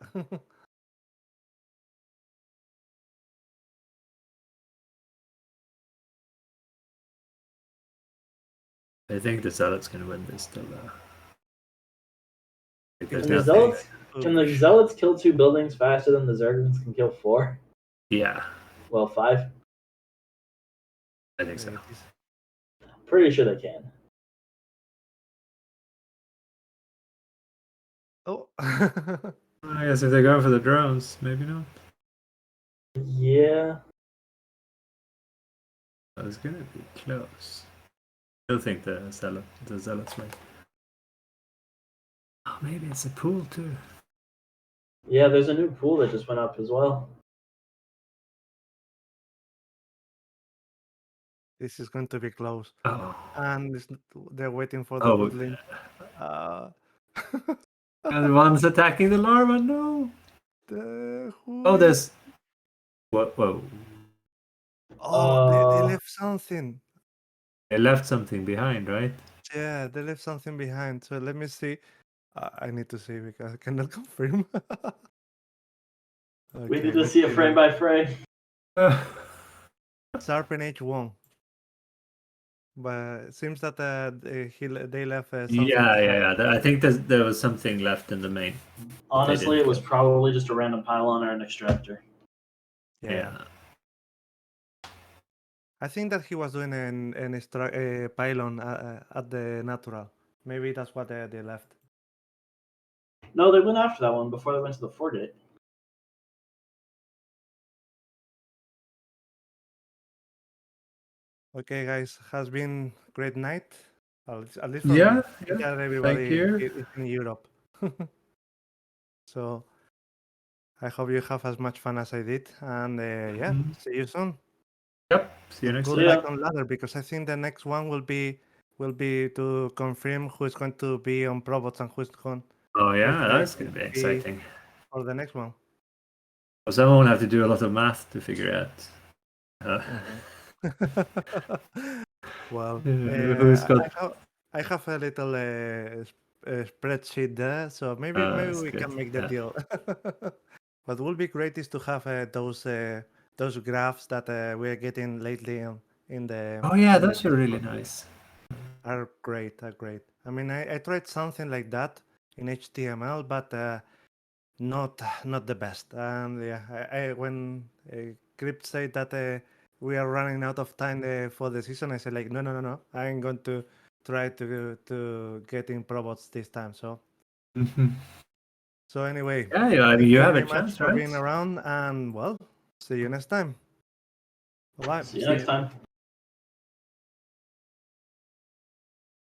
I think the zealots can win this still. There's Can the nothing. zealots can the zealots kill 2 buildings faster than the Zerglings can kill 4? Yeah, Well, 5. I think so. Pretty sure they can. Oh, I guess if they're going for the drones, maybe not. Yeah. It's gonna be close. Still think the zealots win. Oh, maybe it's a pool too. Yeah, there's a new pool that just went up as well. this is going to be close, Oh, and they're waiting for the oh, woodland. and one's attacking the larva. No. Who Oh, is- there's. Whoa. Oh, they left something. They left something behind, right? Yeah, they left something behind. So let me see. I need to see because I cannot confirm. We Okay, need to let's see a see frame then. by frame. Sharpen H1. But it seems that they left something yeah. behind. I think there was something left in the main. Honestly, didn't it was kill. probably just a random pylon or an extractor. Yeah. I think that he was doing a pylon at the natural. Maybe that's what they left. No, they went after that one before they went to the 4-gate. Okay, guys, has been great night. At least for me. Yeah. I think that Thank everybody you. is in Europe. So I hope you have as much fun as I did. And yeah, see you soon. Yep. See you next Good See time. ya. luck on ladder because I think the next one will be to confirm who is going to be on Probots and who's going Oh yeah, that's going gonna be to exciting. for the next one. Well, someone will have to do a lot of math to figure out. Well, Who's got? I have a little spreadsheet there, so maybe That's we good. can make the Yeah. deal. What would be great is to have those graphs that we're getting lately in the. Oh yeah, in the those are really Discord. nice. Are great, are great. I mean, I tried something like that in HTML, but not the best. And yeah, when Crypt said that we are running out of time for the season, I said like, no, I'm going to try to get in Probots this time. So anyway, Yeah, I mean, thank you you have a very much chance, for right? being around, and well, see you next time. Bye. See you next time.